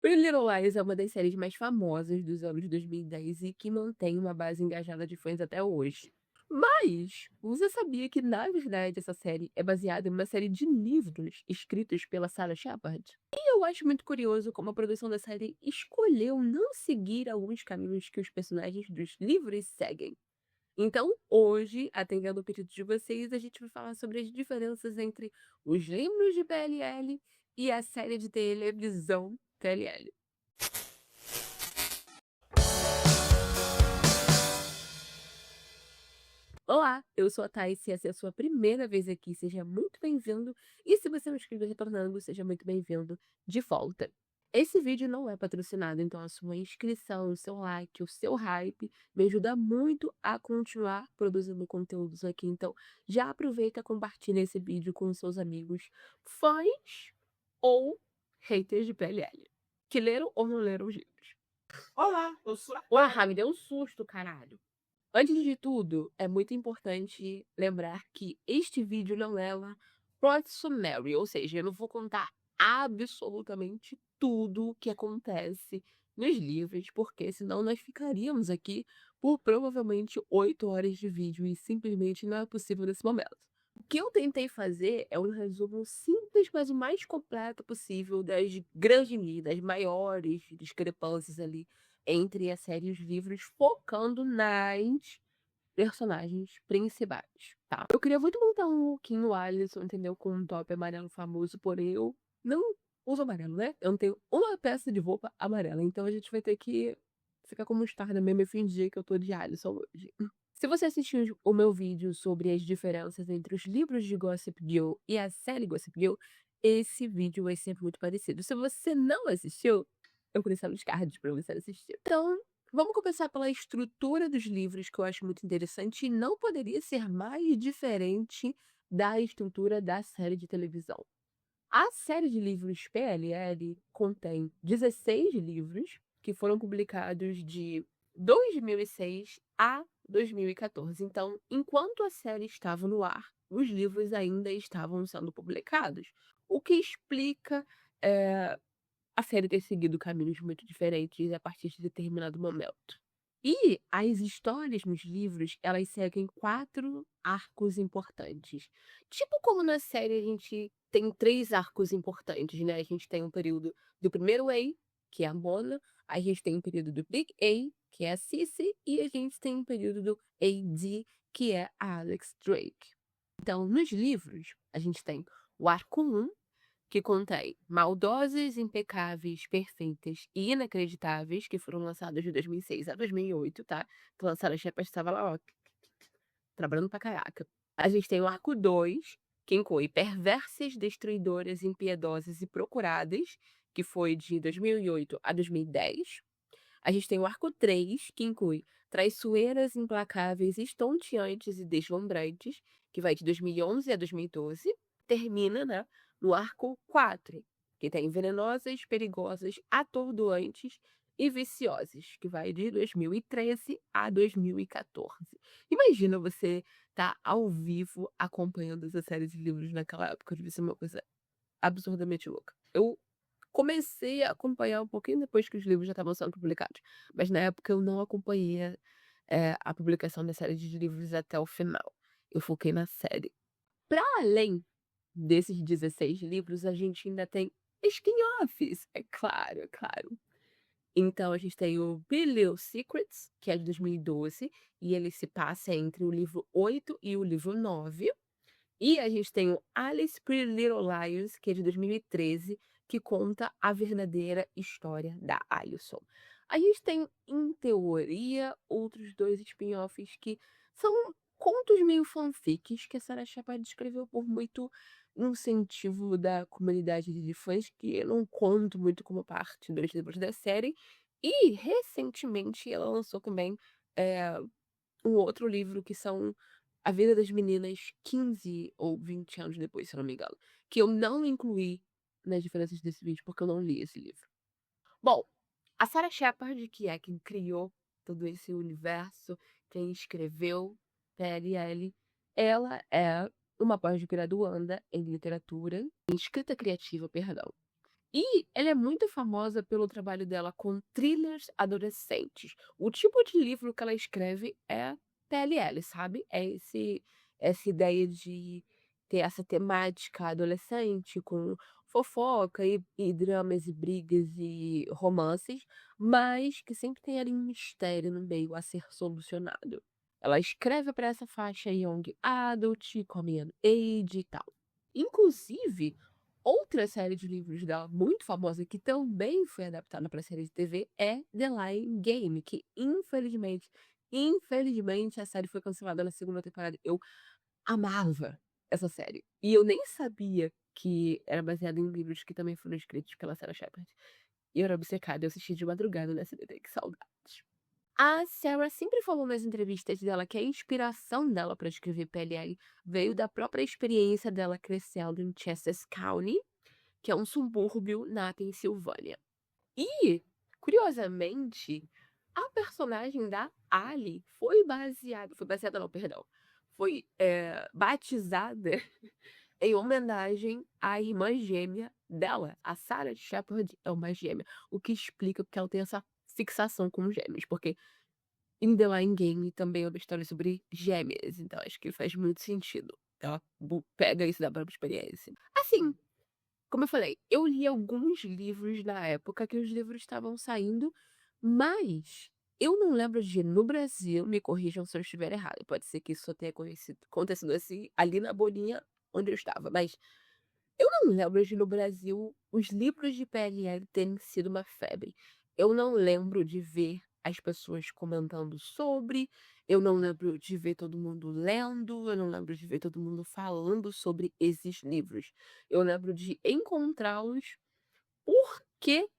Pretty Little Lies é uma das séries mais famosas dos anos 2010 e que mantém uma base engajada de fãs até hoje. Mas você sabia que, na verdade, essa série é baseada em uma série de livros escritos pela Sarah Shepard? E eu acho muito curioso como a produção da série escolheu não seguir alguns caminhos que os personagens dos livros seguem. Então, hoje, atendendo o pedido de vocês, a gente vai falar sobre as diferenças entre os livros de PLL e a série de televisão PLL. Olá, eu sou a Thais, se essa é a sua primeira vez aqui, seja muito bem-vindo. E se você é um inscrito retornando, seja muito bem-vindo de volta. Esse vídeo não é patrocinado, então a sua inscrição, o seu like, o seu hype me ajuda muito a continuar produzindo conteúdos aqui. Então, já aproveita e compartilha esse vídeo com seus amigos, fãs ou haters de PLL, que leram ou não leram os livros. Olá, eu sou a Uau, me deu um susto, caralho. Antes de tudo, é muito importante lembrar que este vídeo não é uma plot summary, ou seja, eu não vou contar absolutamente tudo o que acontece nos livros, porque senão nós ficaríamos aqui por provavelmente 8 horas de vídeo e simplesmente não é possível nesse momento. O que eu tentei fazer é um resumo simples, mas o mais completo possível das grandes, das maiores discrepâncias ali entre a série e os livros, focando nas personagens principais, tá. Eu queria muito montar um lookinho no Alisson, entendeu, com um top amarelo famoso, porém eu não uso amarelo, né, eu não tenho uma peça de roupa amarela, então a gente vai ter que ficar com mostarda mesmo e fingir que eu tô de Alisson hoje. Se você assistiu o meu vídeo sobre as diferenças entre os livros de Gossip Girl e a série Gossip Girl, esse vídeo vai ser muito parecido. Se você não assistiu, eu vou deixar nos cards pra você assistir. Então, vamos começar pela estrutura dos livros, que eu acho muito interessante e não poderia ser mais diferente da estrutura da série de televisão. A série de livros PLL contém 16 livros que foram publicados de 2006 a 2014. Então, enquanto a série estava no ar, os livros ainda estavam sendo publicados, o que explica a série ter seguido caminhos muito diferentes a partir de determinado momento. E as histórias nos livros, elas seguem 4 arcos importantes. Tipo como na série a gente tem 3 arcos importantes, né, a gente tem um período do primeiro A, que é a Mona, a gente tem um período do Big A, que é a Cissy, e a gente tem um período do AD, que é a Alex Drake. Então, nos livros, a gente tem o arco 1, que contém Maldosas, Impecáveis, Perfeitas e Inacreditáveis, que foram lançados de 2006 a 2008, tá? Que lançaram, a Shepard estava lá, ó, trabalhando pra caraca. A gente tem o arco 2, que inclui Perversas, Destruidoras, Impiedosas e Procuradas, que foi de 2008 a 2010. A gente tem o arco 3, que inclui Traiçoeiras, Implacáveis, Estonteantes e Deslumbrantes, que vai de 2011 a 2012. Termina, né, no arco 4, que tem Venenosas, Perigosas, Atordoantes e Viciosas, que vai de 2013 a 2014. Imagina você tá ao vivo acompanhando essa série de livros naquela época, devia ser uma coisa absurdamente louca. Eu comecei a acompanhar um pouquinho depois que os livros já estavam sendo publicados, mas na época eu não acompanhei, a publicação da série de livros até o final. Eu foquei na série. Para além desses 16 livros, a gente ainda tem spin-offs, é claro, é claro. Então a gente tem o Big Little Secrets, que é de 2012, e ele se passa entre o livro 8 e o livro 9. E a gente tem o Alice Pretty Little Liars, que é de 2013, que conta a verdadeira história da Alison. A gente tem, em teoria, outros 2 spin-offs que são contos meio fanfics que a Sarah Shepard escreveu por muito incentivo da comunidade de fãs, que eu não conto muito como parte dos livros da série. E, recentemente, ela lançou também, eh, um outro livro que são a vida das meninas 15 ou 20 anos depois, se eu não me engano, que eu não incluí nas diferenças desse vídeo, porque eu não li esse livro. Bom, a Sarah Shepard, que é quem criou todo esse universo, quem escreveu PLL, ela é uma pós-graduanda em literatura, em escrita criativa, perdão. E ela é muito famosa pelo trabalho dela com thrillers adolescentes. O tipo de livro que ela escreve é PLL, sabe? Essa ideia de ter essa temática adolescente com fofoca e dramas e brigas e romances, mas que sempre tem ali um mistério no meio a ser solucionado. Ela escreve para essa faixa young adult, coming of age e tal. Inclusive, outra série de livros dela muito famosa, que também foi adaptada para série de TV, é The Lying Game, que infelizmente a série foi cancelada na segunda temporada. Eu amava essa série. E eu nem sabia que era baseada em livros que também foram escritos pela Sarah Shepard. E eu era obcecada, eu assisti de madrugada no SBT, que saudades. A Sarah sempre falou nas entrevistas dela que a inspiração dela para escrever PLL veio da própria experiência dela crescendo em Chester County, que é um subúrbio na Pensilvânia. E, curiosamente, a personagem da Ali foi baseada não, perdão, foi batizada em homenagem à irmã gêmea dela. A Sarah Shepard é uma gêmea, o que explica porque ela tem essa fixação com gêmeos, porque In The Line Game também é uma história sobre gêmeas, então acho que faz muito sentido. Ela pega isso da própria experiência. Assim, como eu falei, eu li alguns livros na época que os livros estavam saindo, mas eu não lembro de no Brasil, me corrijam se eu estiver errado, pode ser que isso só tenha acontecido assim, ali na bolinha onde eu estava, mas eu não lembro de no Brasil os livros de PNL terem sido uma febre. Eu não lembro de ver as pessoas comentando sobre, eu não lembro de ver todo mundo lendo, eu não lembro de ver todo mundo falando sobre esses livros. Eu lembro de encontrá-los porque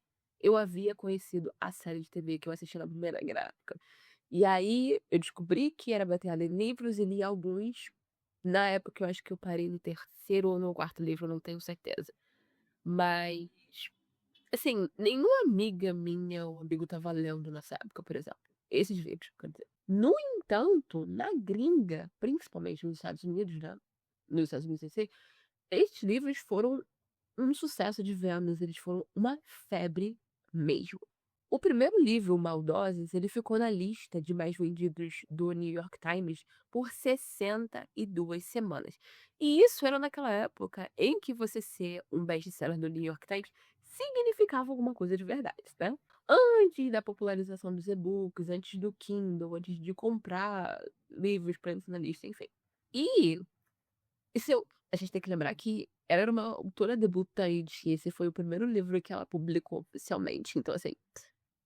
eu havia conhecido a série de TV que eu assisti na primeira gráfica. E aí eu descobri que era baseada em livros e li alguns. Na época eu acho que eu parei no terceiro ou no quarto livro, não tenho certeza. Mas, assim, nenhuma amiga minha ou amigo estava lendo nessa época, por exemplo. Esses livros, quer dizer. No entanto, na gringa, principalmente nos Estados Unidos, né? Nos Estados Unidos em si, esses livros foram um sucesso de vendas, eles foram uma febre mesmo. O primeiro livro, Maldoses, ele ficou na lista de mais vendidos do New York Times por 62 semanas. E isso era naquela época em que você ser um best-seller do New York Times significava alguma coisa de verdade, né? Antes da popularização dos e-books, antes do Kindle, antes de comprar livros para entrar na lista, enfim. E a gente tem que lembrar que ela era uma autora debutante, e esse foi o primeiro livro que ela publicou oficialmente. Então, assim,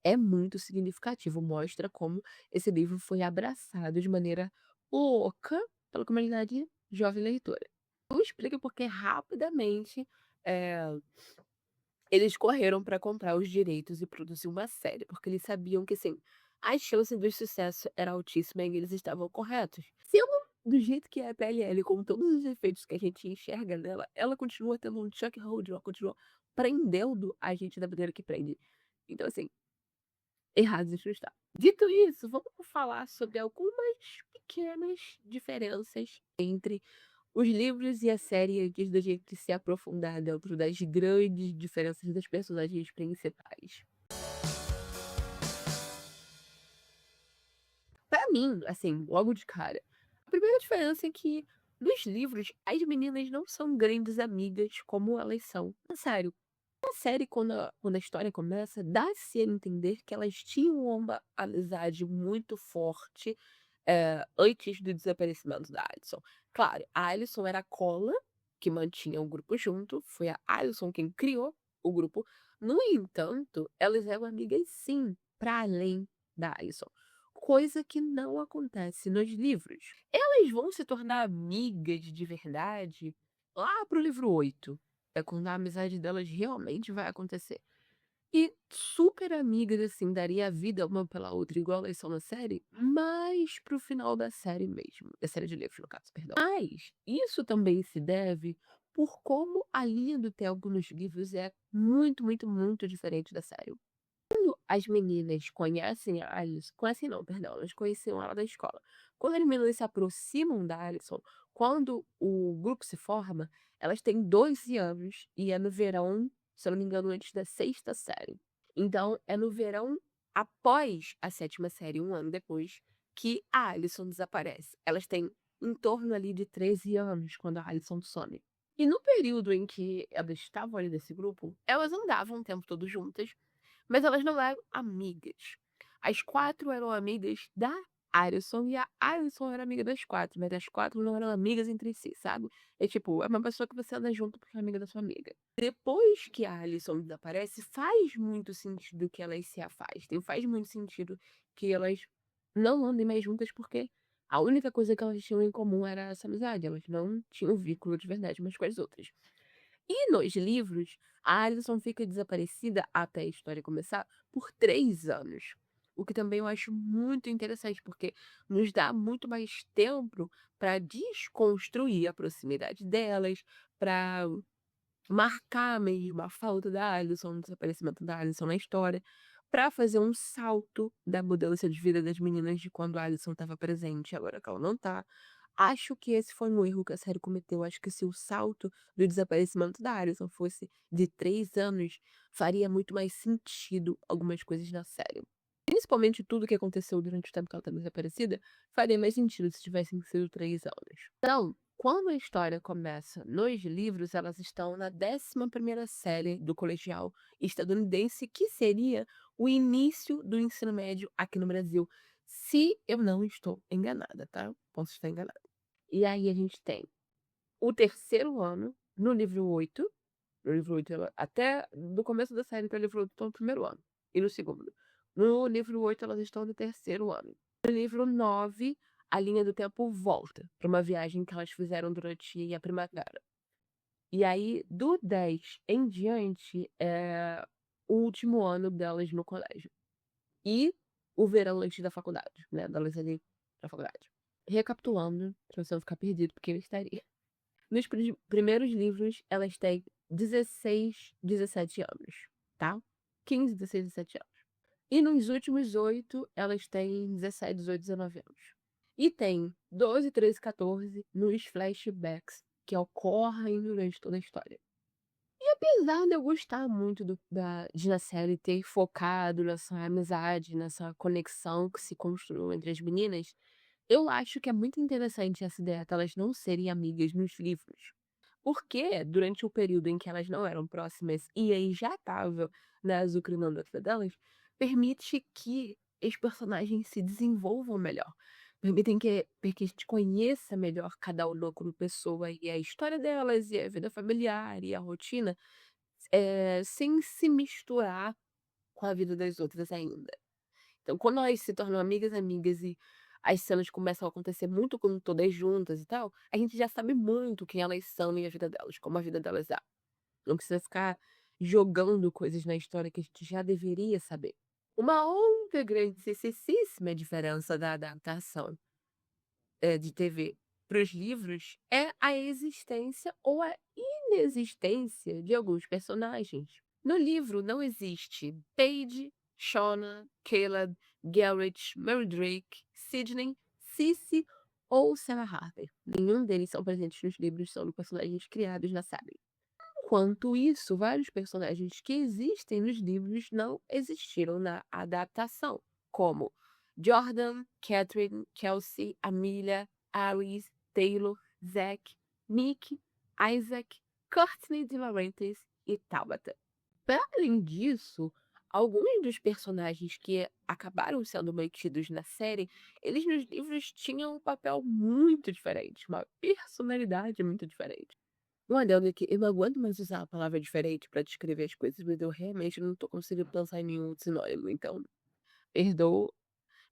é muito significativo. Mostra como esse livro foi abraçado de maneira louca pela comunidade jovem leitora. Eu explico porque rapidamente eles correram para comprar os direitos e produzir uma série, porque eles sabiam que, assim, a chance do sucesso era altíssima e eles estavam corretos. Sendo do jeito que é a PLL, com todos os efeitos que a gente enxerga nela, ela continua tendo um choke hold, ela continua prendendo a gente da maneira que prende. Então, assim, errado isso está. Dito isso, vamos falar sobre algumas pequenas diferenças entre os livros e a série antes da gente se aprofundar dentro das grandes diferenças das personagens principais. Pra mim, assim, logo de cara, a primeira diferença é que nos livros as meninas não são grandes amigas como elas são na série. Na série, quando a história começa, dá-se a entender que elas tinham uma amizade muito forte antes do desaparecimento da Alison. Claro, a Alison era a cola que mantinha o grupo junto, foi a Alison quem criou o grupo. No entanto, elas eram amigas sim, para além da Alison. Coisa que não acontece nos livros. Elas vão se tornar amigas de verdade lá pro livro 8. É quando a amizade delas realmente vai acontecer. E super amigas, assim, daria a vida uma pela outra, igual elas são na série, mas pro final da série mesmo. Da série de livros, no caso, perdão. Mas isso também se deve por como a linha do Theo nos livros é muito, muito, muito diferente da série. Quando as meninas conhecem a Alison, conhecem não, perdão, elas conheciam ela da escola. Quando as meninas se aproximam da Alison, quando o grupo se forma, elas têm 12 anos e é no verão se eu não me engano, antes da 6ª série. Então, é no verão após a 7ª série, 1 ano depois, que a Alison desaparece. Elas têm em torno ali de 13 anos quando a Alison some. E no período em que elas estavam ali nesse grupo, elas andavam o tempo todo juntas, mas elas não eram amigas. As 4 eram amigas da Alison e a Alison era amiga das 4, mas as 4 não eram amigas entre si, sabe? É tipo, é uma pessoa que você anda junto porque é amiga da sua amiga. Depois que a Alison desaparece, faz muito sentido que elas se afastem. Faz muito sentido que elas não andem mais juntas, porque a única coisa que elas tinham em comum era essa amizade. Elas não tinham vínculo de verdade umas com as outras. E nos livros, a Alison fica desaparecida até a história começar por 3 anos. O que também eu acho muito interessante, porque nos dá muito mais tempo para desconstruir a proximidade delas, para marcar mesmo a falta da Alison, o desaparecimento da Alison na história, pra fazer um salto da mudança de vida das meninas de quando a Alison estava presente e agora que ela não tá. Acho que esse foi um erro que a série cometeu. Acho que se o salto do desaparecimento da Alison fosse de 3 anos, faria muito mais sentido algumas coisas na série. Principalmente tudo que aconteceu durante o tempo que ela tá desaparecida, faria mais sentido se tivessem sido 3 anos. Então, quando a história começa nos livros, elas estão na 11ª série do colegial estadunidense, que seria o início do ensino médio aqui no Brasil, se eu não estou enganada, tá? Posso estar enganada. E aí a gente tem o 3º ano, no livro 8, até no começo da série, até o livro 8 estão no 1º ano, e no 2º. No livro 8, elas estão no 3º ano. No livro 9, a linha do tempo volta para uma viagem que elas fizeram durante a primavera. E aí, do 10 em diante, é o último ano delas no colégio. E o verão antes da faculdade, né? Delas ali na faculdade. Recapitulando, pra você não ficar perdido, porque eu estaria. Nos primeiros livros, elas têm 16, 17 anos, tá? 15, 16, 17 anos. E nos últimos 8, elas têm 17, 18, 19 anos. E tem 12, 13, 14 nos flashbacks que ocorrem durante toda a história. E apesar de eu gostar muito de na série ter focado nessa amizade, nessa conexão que se construiu entre as meninas, eu acho que é muito interessante essa ideia de elas não serem amigas nos livros. Porque durante o período em que elas não eram próximas e aí já estava, né, azucrinando a vida delas, permite que os personagens se desenvolvam melhor. Permitem que a gente conheça melhor cada uma como pessoa e a história delas, e a vida familiar, e a rotina, sem se misturar com a vida das outras ainda. Então, quando elas se tornam amigas, amigas e as cenas começam a acontecer muito com todas juntas e tal, a gente já sabe muito quem elas são e a vida delas, como a vida delas é. Não precisa ficar jogando coisas na história que a gente já deveria saber. Uma outra grandíssima diferença da adaptação de TV para os livros é a existência ou a inexistência de alguns personagens. No livro não existe Paige, Shauna, Caleb, Garrett, Mary Drake, Sidney, Cissy ou Sarah Harper. Nenhum deles são presentes nos livros, são personagens criados na série. Enquanto isso, vários personagens que existem nos livros não existiram na adaptação, como Jordan, Catherine, Kelsey, Amelia, Alice, Taylor, Zack, Nick, Isaac, Courtney de Laurentiis e Tabitha. Para além disso, alguns dos personagens que acabaram sendo mantidos na série, eles nos livros tinham um papel muito diferente, uma personalidade muito diferente. Um adendo aqui, eu não aguento mais usar a palavra diferente para descrever as coisas, mas eu realmente não tô conseguindo pensar em nenhum sinônimo, então perdoa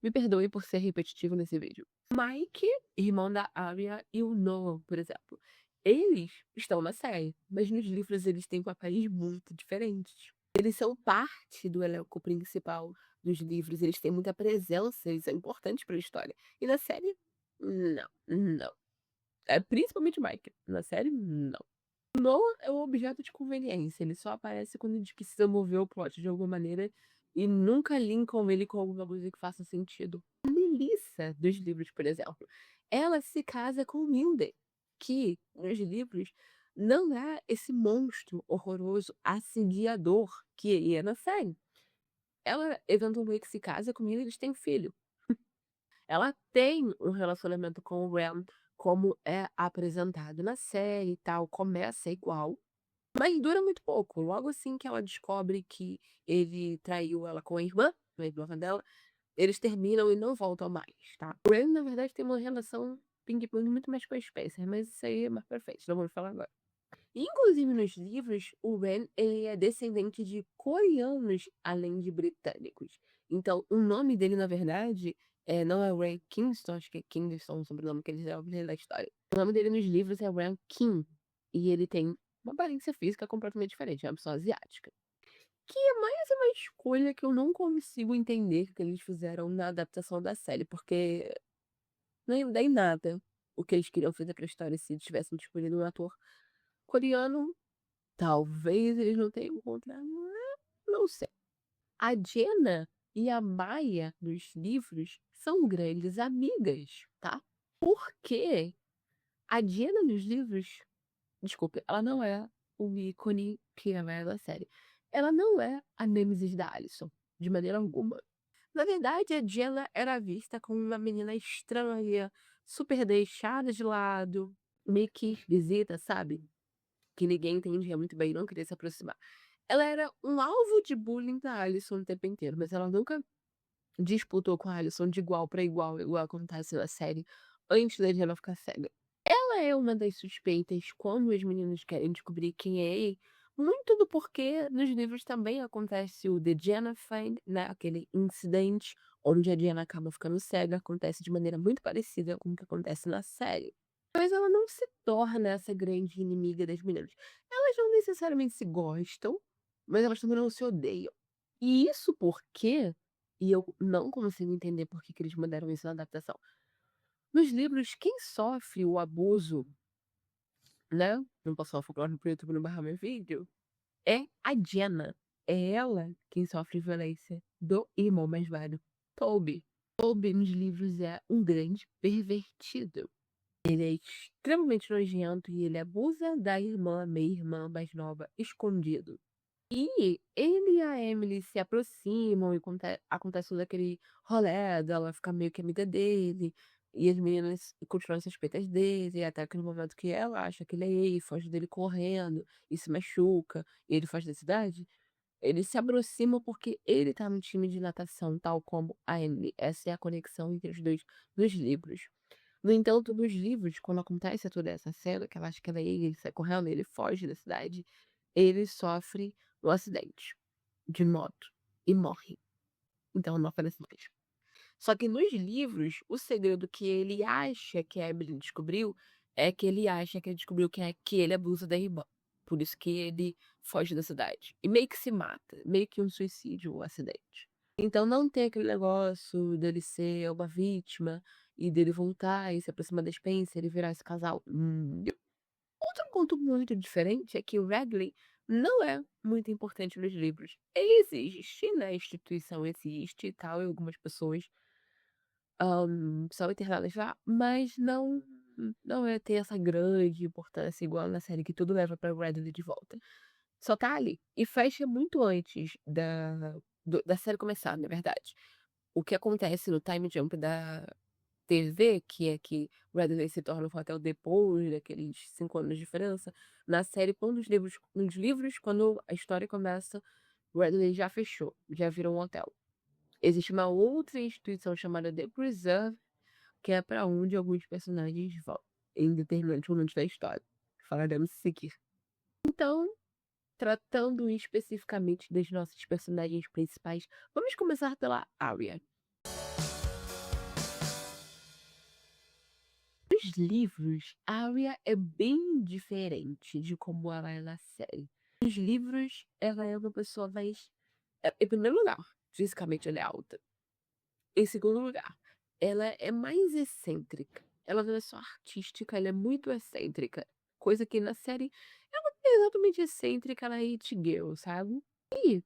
me perdoe por ser repetitivo nesse vídeo. Mike, irmão da Arya, e o Noah, por exemplo. Eles estão na série, mas nos livros eles têm papéis muito diferentes. Eles são parte do elenco principal dos livros, eles têm muita presença, eles são importantes para a história. E na série, não. É principalmente o Mike. Na série, não. O Noah é um objeto de conveniência, ele só aparece quando a gente precisa mover o plot de alguma maneira e nunca linkam ele com alguma coisa que faça sentido. A Melissa, dos livros, por exemplo, ela se casa com o Milden, que, nos livros, não é esse monstro horroroso, assediador que ele é na série. Ela eventualmente se casa com ele e eles têm um filho. Ela tem um relacionamento com o Ren, como é apresentado na série e tal, começa igual, mas dura muito pouco. Logo assim que ela descobre que ele traiu ela com a irmã dela, eles terminam e não voltam mais, tá? O Ren, na verdade, tem uma relação ping-pong muito mais com a Spencer, mas isso aí é mais pra frente, não vamos falar agora. Inclusive nos livros, o Ren, ele é descendente de coreanos, além de britânicos. Então, o nome dele, na verdade, não é Ren Kingston, acho que é Kingston, o sobrenome que eles dão da história. O nome dele nos livros é Ren Kim, e ele tem uma aparência física completamente diferente, é uma pessoa asiática. Que é mais uma escolha que eu não consigo entender que eles fizeram na adaptação da série, porque nem dá em nada o que eles queriam fazer pra história se tivessem escolhido um ator coreano. Talvez eles não tenham encontrado, não sei. A Jenna e a Maya nos livros são grandes amigas, tá? Porque a Jenna nos livros, desculpe, ela não é o ícone que é da série. Ela não é a Nemesis da Alicent, de maneira alguma. Na verdade, a Jenna era vista como uma menina estranha, super deixada de lado, meio que esquisita, sabe? Que ninguém entendia muito bem e não queria se aproximar. Ela era um alvo de bullying da Alicent o tempo inteiro, mas ela nunca disputou com a Alicent de igual para igual, igual acontece na série, antes da Jenna ficar cega. Ela é uma das suspeitas quando os meninos querem descobrir quem é ele, muito do porquê nos livros também acontece o The Jenna Find, né? Aquele incidente onde a Jenna acaba ficando cega, acontece de maneira muito parecida com o que acontece na série. Mas ela não se torna essa grande inimiga das meninas. Elas não necessariamente se gostam, mas elas também não se odeiam. E isso porque, e eu não consigo entender por que que eles mandaram isso na adaptação. Nos livros, quem sofre o abuso, né? Não posso falar folclore pro YouTube não barrar meu vídeo. É a Jenna. É ela quem sofre violência do irmão mais velho, Toby. Toby nos livros é um grande pervertido. Ele é extremamente nojento e ele abusa da irmã, minha irmã mais nova, escondido. E ele e a Emily se aproximam e acontece todo aquele rolê dela ficar meio que amiga dele. E as meninas continuam suspeitas dele, até aquele momento que ela acha que ele é gay, foge dele correndo e se machuca, e ele foge da cidade. Eles se aproximam porque ele tá no time de natação, tal como a Emily. Essa é a conexão entre os dois dos livros. No entanto, nos livros, quando acontece toda essa cena, que ela acha que ela é ele sai correndo, ele foge da cidade, ele sofre um acidente de moto e morre. Então não aparece mais. Só que nos livros, o segredo que ele acha que a Evelyn descobriu é que ele acha que ele descobriu que ele abusa da irmã. Por isso que ele foge da cidade. E meio que se mata. Meio que um suicídio, um acidente. Então não tem aquele negócio dele ser uma vítima e dele voltar e se aproximar da Spencer e virar esse casal. Outro ponto muito diferente é que o Radley não é muito importante nos livros. Ele existe, né? A instituição existe e tal, e algumas pessoas são internadas lá, mas não é ter essa grande importância igual na série que tudo leva pra Radley de volta. Só tá ali. E fecha muito antes da série começar, na verdade. O que acontece no time jump da TV, que é que Radley se torna um hotel depois daqueles 5 anos de diferença, na série, quando nos livros, quando a história começa, Radley já fechou, já virou um hotel. Existe uma outra instituição chamada The Preserve, que é para onde alguns personagens vão, em determinados momentos da história. Falaremos a seguir. Então, tratando especificamente das nossas personagens principais, vamos começar pela Arya. Nos livros, a Arya é bem diferente de como ela é na série. Nos livros, ela é uma pessoa mais. Em primeiro lugar, fisicamente ela é alta. Em segundo lugar, ela é mais excêntrica. Ela não é só artística, ela é muito excêntrica. Coisa que na série ela é exatamente excêntrica na It Girl, sabe? E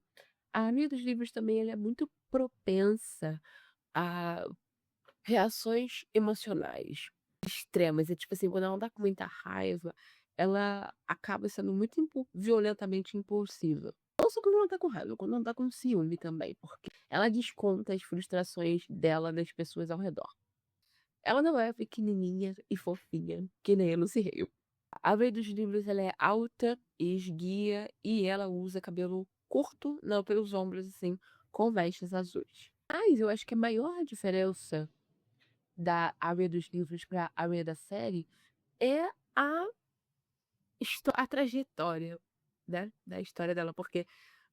a Arya dos livros também ela é muito propensa a reações emocionais extremas. É tipo assim, quando ela tá com muita raiva, ela acaba sendo muito violentamente impulsiva. Não só quando ela tá com raiva, quando ela tá com ciúme também, porque ela desconta as frustrações dela nas pessoas ao redor. Ela não é pequenininha e fofinha, que nem a Lucy Hale. A Ray dos livros ela é alta, esguia e ela usa cabelo curto, não pelos ombros, assim, com vestes azuis. Mas eu acho que a maior diferença da Arya dos livros pra Arya da série é a, a trajetória, né, da história dela. Porque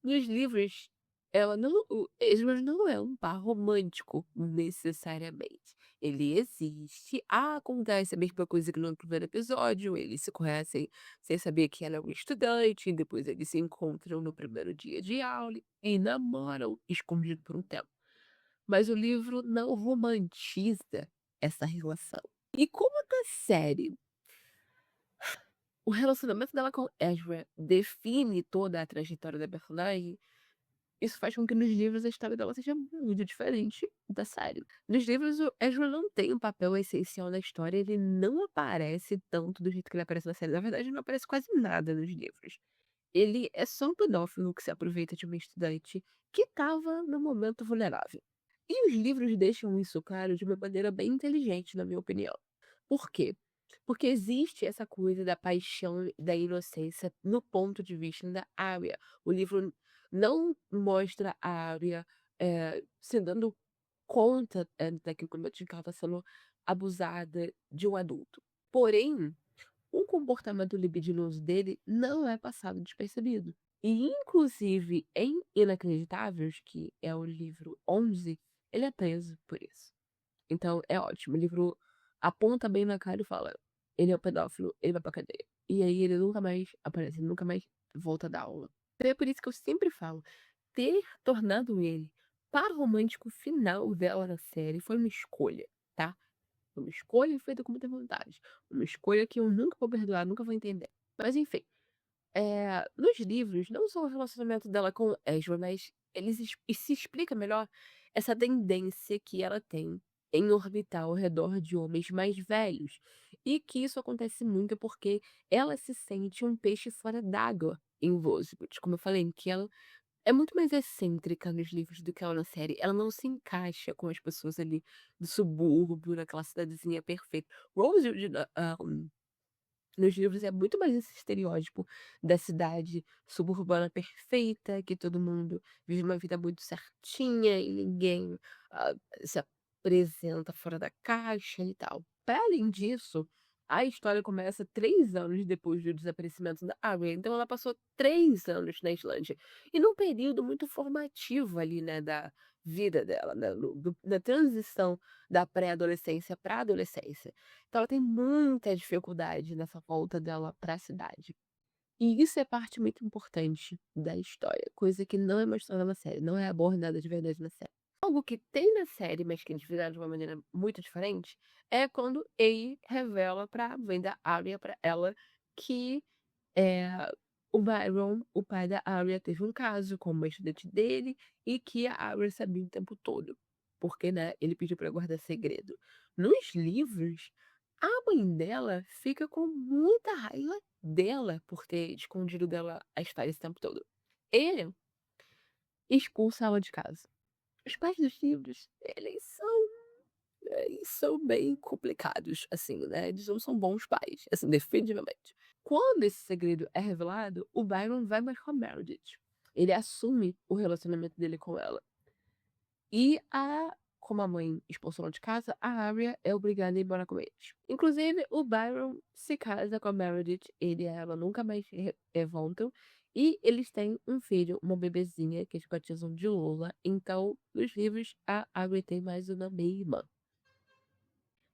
nos livros, ela não, o Ezra não é um par romântico, necessariamente. Ele existe, acontece a mesma coisa que no primeiro episódio, eles se conhecem sem saber que ela é uma estudante, depois eles se encontram no primeiro dia de aula e namoram escondido por um tempo. Mas o livro não romantiza essa relação. E como na série, o relacionamento dela com Ezra define toda a trajetória da personagem, isso faz com que nos livros a história dela seja muito diferente da série. Nos livros, o Ezra não tem um papel essencial na história, ele não aparece tanto do jeito que ele aparece na série. Na verdade, ele não aparece quase nada nos livros. Ele é só um pedófilo que se aproveita de uma estudante que estava no momento vulnerável. E os livros deixam isso claro de uma maneira bem inteligente, na minha opinião. Por quê? Porque existe essa coisa da paixão e da inocência no ponto de vista da Arya. O livro não mostra a Arya se dando conta daquilo que ela está sendo abusada de um adulto. Porém, o comportamento libidinoso dele não é passado despercebido. E, inclusive, em Inacreditáveis, que é o livro 11, ele é preso por isso. Então, é ótimo. O livro aponta bem na cara e fala: ele é um pedófilo, ele vai pra cadeia. E aí ele nunca mais aparece, ele nunca mais volta da aula. Então, é por isso que eu sempre falo: ter tornado ele par romântico final dela na série foi uma escolha, tá? Foi uma escolha feita com muita vontade. Uma escolha que eu nunca vou perdoar, nunca vou entender. Mas enfim, nos livros, não só o relacionamento dela com o Ezra, mas e se explica melhor essa tendência que ela tem em orbitar ao redor de homens mais velhos. E que isso acontece muito porque ela se sente um peixe fora d'água em Rosewood. Como eu falei, que ela é muito mais excêntrica nos livros do que ela na série. Ela não se encaixa com as pessoas ali do subúrbio, naquela cidadezinha perfeita. Rosewood, nos livros é muito mais esse estereótipo da cidade suburbana perfeita, que todo mundo vive uma vida muito certinha e ninguém se apresenta fora da caixa e tal. Para além disso, a história começa 3 anos depois do desaparecimento da Arya, então ela passou 3 anos na Islândia. E num período muito formativo ali, né, da vida dela, né, na transição da pré-adolescência para a adolescência. Então ela tem muita dificuldade nessa volta dela para a cidade. E isso é parte muito importante da história, coisa que não é mostrada na série, não é abordada de verdade na série. Algo que tem na série, mas que eles fizeram de uma maneira muito diferente, é quando Ei revela pra vem da Arya pra ela que é, o Byron, o pai da Arya, teve um caso com uma estudante dele e que a Arya sabia o tempo todo. Porque, né, ele pediu pra guardar segredo. Nos livros, a mãe dela fica com muita raiva dela por ter escondido dela a história esse tempo todo. Ele expulsa ela de casa. Os pais dos livros, eles são bem complicados, assim, né? Eles não são bons pais, assim, definitivamente. Quando esse segredo é revelado, o Byron vai mais com a Meredith. Ele assume o relacionamento dele com ela. E como a mãe expulsou ela de casa, a Arya é obrigada a ir embora com eles. Inclusive, o Byron se casa com a Meredith, ele e ela nunca mais voltam. E eles têm um filho, uma bebezinha, que eles batizam de Lola. Então, nos livros, a Arya tem mais uma meia-irmã.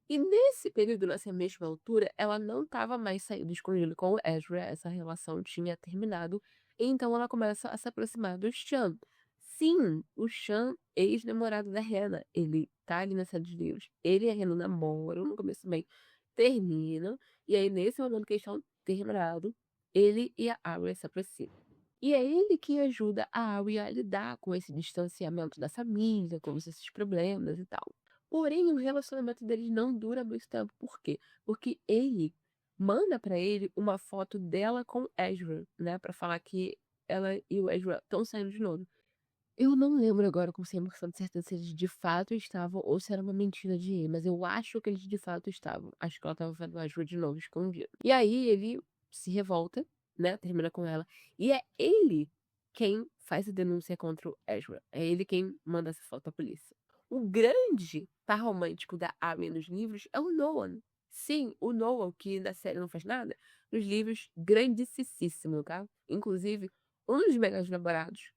E nesse período, nessa mesma altura, ela não estava mais saindo escondida com o Ezra, essa relação tinha terminado, então ela começa a se aproximar do Sean. Sim, o Sean, ex-namorado da Hannah, ele tá ali nessa dos livros, ele e a Hannah namoram, no começo também terminam, e aí nesse momento que eles estão terminados, ele e a Arya se aproximam. E é ele que ajuda a Arya a lidar com esse distanciamento da família, com esses problemas e tal. Porém, o relacionamento deles não dura muito tempo. Por quê? Porque ele manda pra ele uma foto dela com Ezra, né? Pra falar que ela e o Ezra estão saindo de novo. Eu não lembro agora com 100% de certeza se eles de fato estavam ou se era uma mentira de ele, mas eu acho que eles de fato estavam. Acho que ela tava vendo o Ezra de novo, escondido. E aí ele se revolta, né? Termina com ela. E é ele quem faz a denúncia contra o Ezra. É ele quem manda essa foto pra polícia. O grande par romântico da Arya nos livros é o Noah. Sim, o Noah, que na série não faz nada, nos livros, grandissíssimo, tá? Inclusive, um dos melhores namorados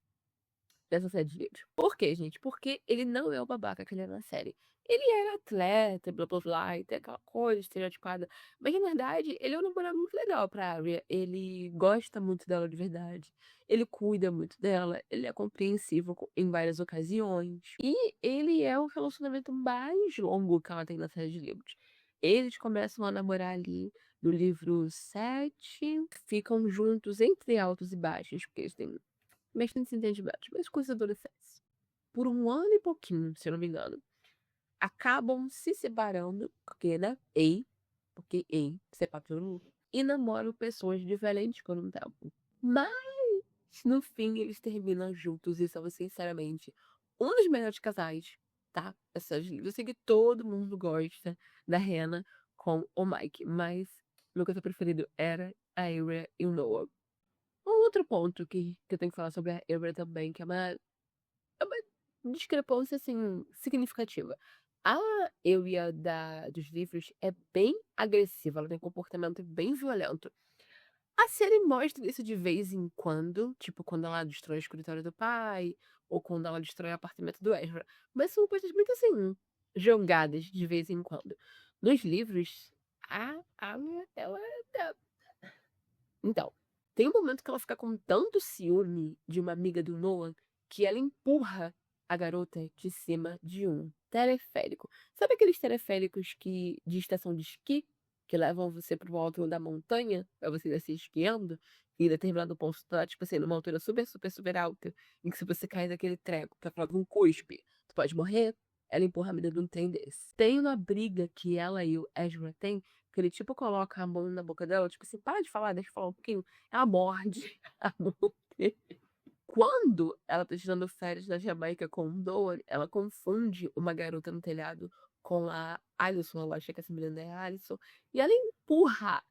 dessa série de livros. Por quê, gente? Porque ele não é o babaca que ele é na série. Ele era atleta, blá blá blá, e tem aquela coisa estereotipada. Mas, na verdade, ele é um namorado muito legal pra Arya. Ele gosta muito dela de verdade. Ele cuida muito dela. Ele é compreensivo em várias ocasiões. E ele é o relacionamento mais longo que ela tem na série de livros. Eles começam a namorar ali no livro 7. Ficam juntos entre altos e baixos, porque eles têm bastante entendimentos, mas coisas adolescentes. Por um ano e pouquinho, se eu não me engano, acabam se separando, porque, né? Porque separa todo mundo. E namoram pessoas diferentes por um tempo. Mas, no fim, eles terminam juntos e são, sinceramente, um dos melhores casais, tá? Essas livros. Eu sei que todo mundo gosta da Hannah com o Mike, mas meu casal preferido era a Arya e o Noah. Um outro ponto que eu tenho que falar sobre a Ever também, que é uma discrepância, assim, significativa. A Euia dos livros é bem agressiva, ela tem um comportamento bem violento. A série mostra isso de vez em quando, tipo quando ela destrói o escritório do pai, ou quando ela destrói o apartamento do Ezra. Mas são coisas muito, assim, jogadas de vez em quando. Nos livros, a ela então, tem um momento que ela fica com tanto ciúme de uma amiga do Noah que ela empurra a garota de cima de um teleférico. Sabe aqueles teleféricos de estação de esqui que levam você pro alto da montanha pra você descer esquiando? E em determinado ponto tu tá, tipo assim, numa altura super, super, super alta, em que se você cair daquele treco pra falar de um cuspe, tu pode morrer. Ela empurra a menina de um trem desse. Tem uma briga que ela e o Ezra têm, que ele, tipo, coloca a mão na boca dela, tipo assim, para de falar, deixa eu falar um pouquinho. Ela morde a mão dele. Quando ela tá tirando férias na Jamaica com o Noah, ela confunde uma garota no telhado com a Alison. Ela acha que essa menina é a Alison. E ela empurra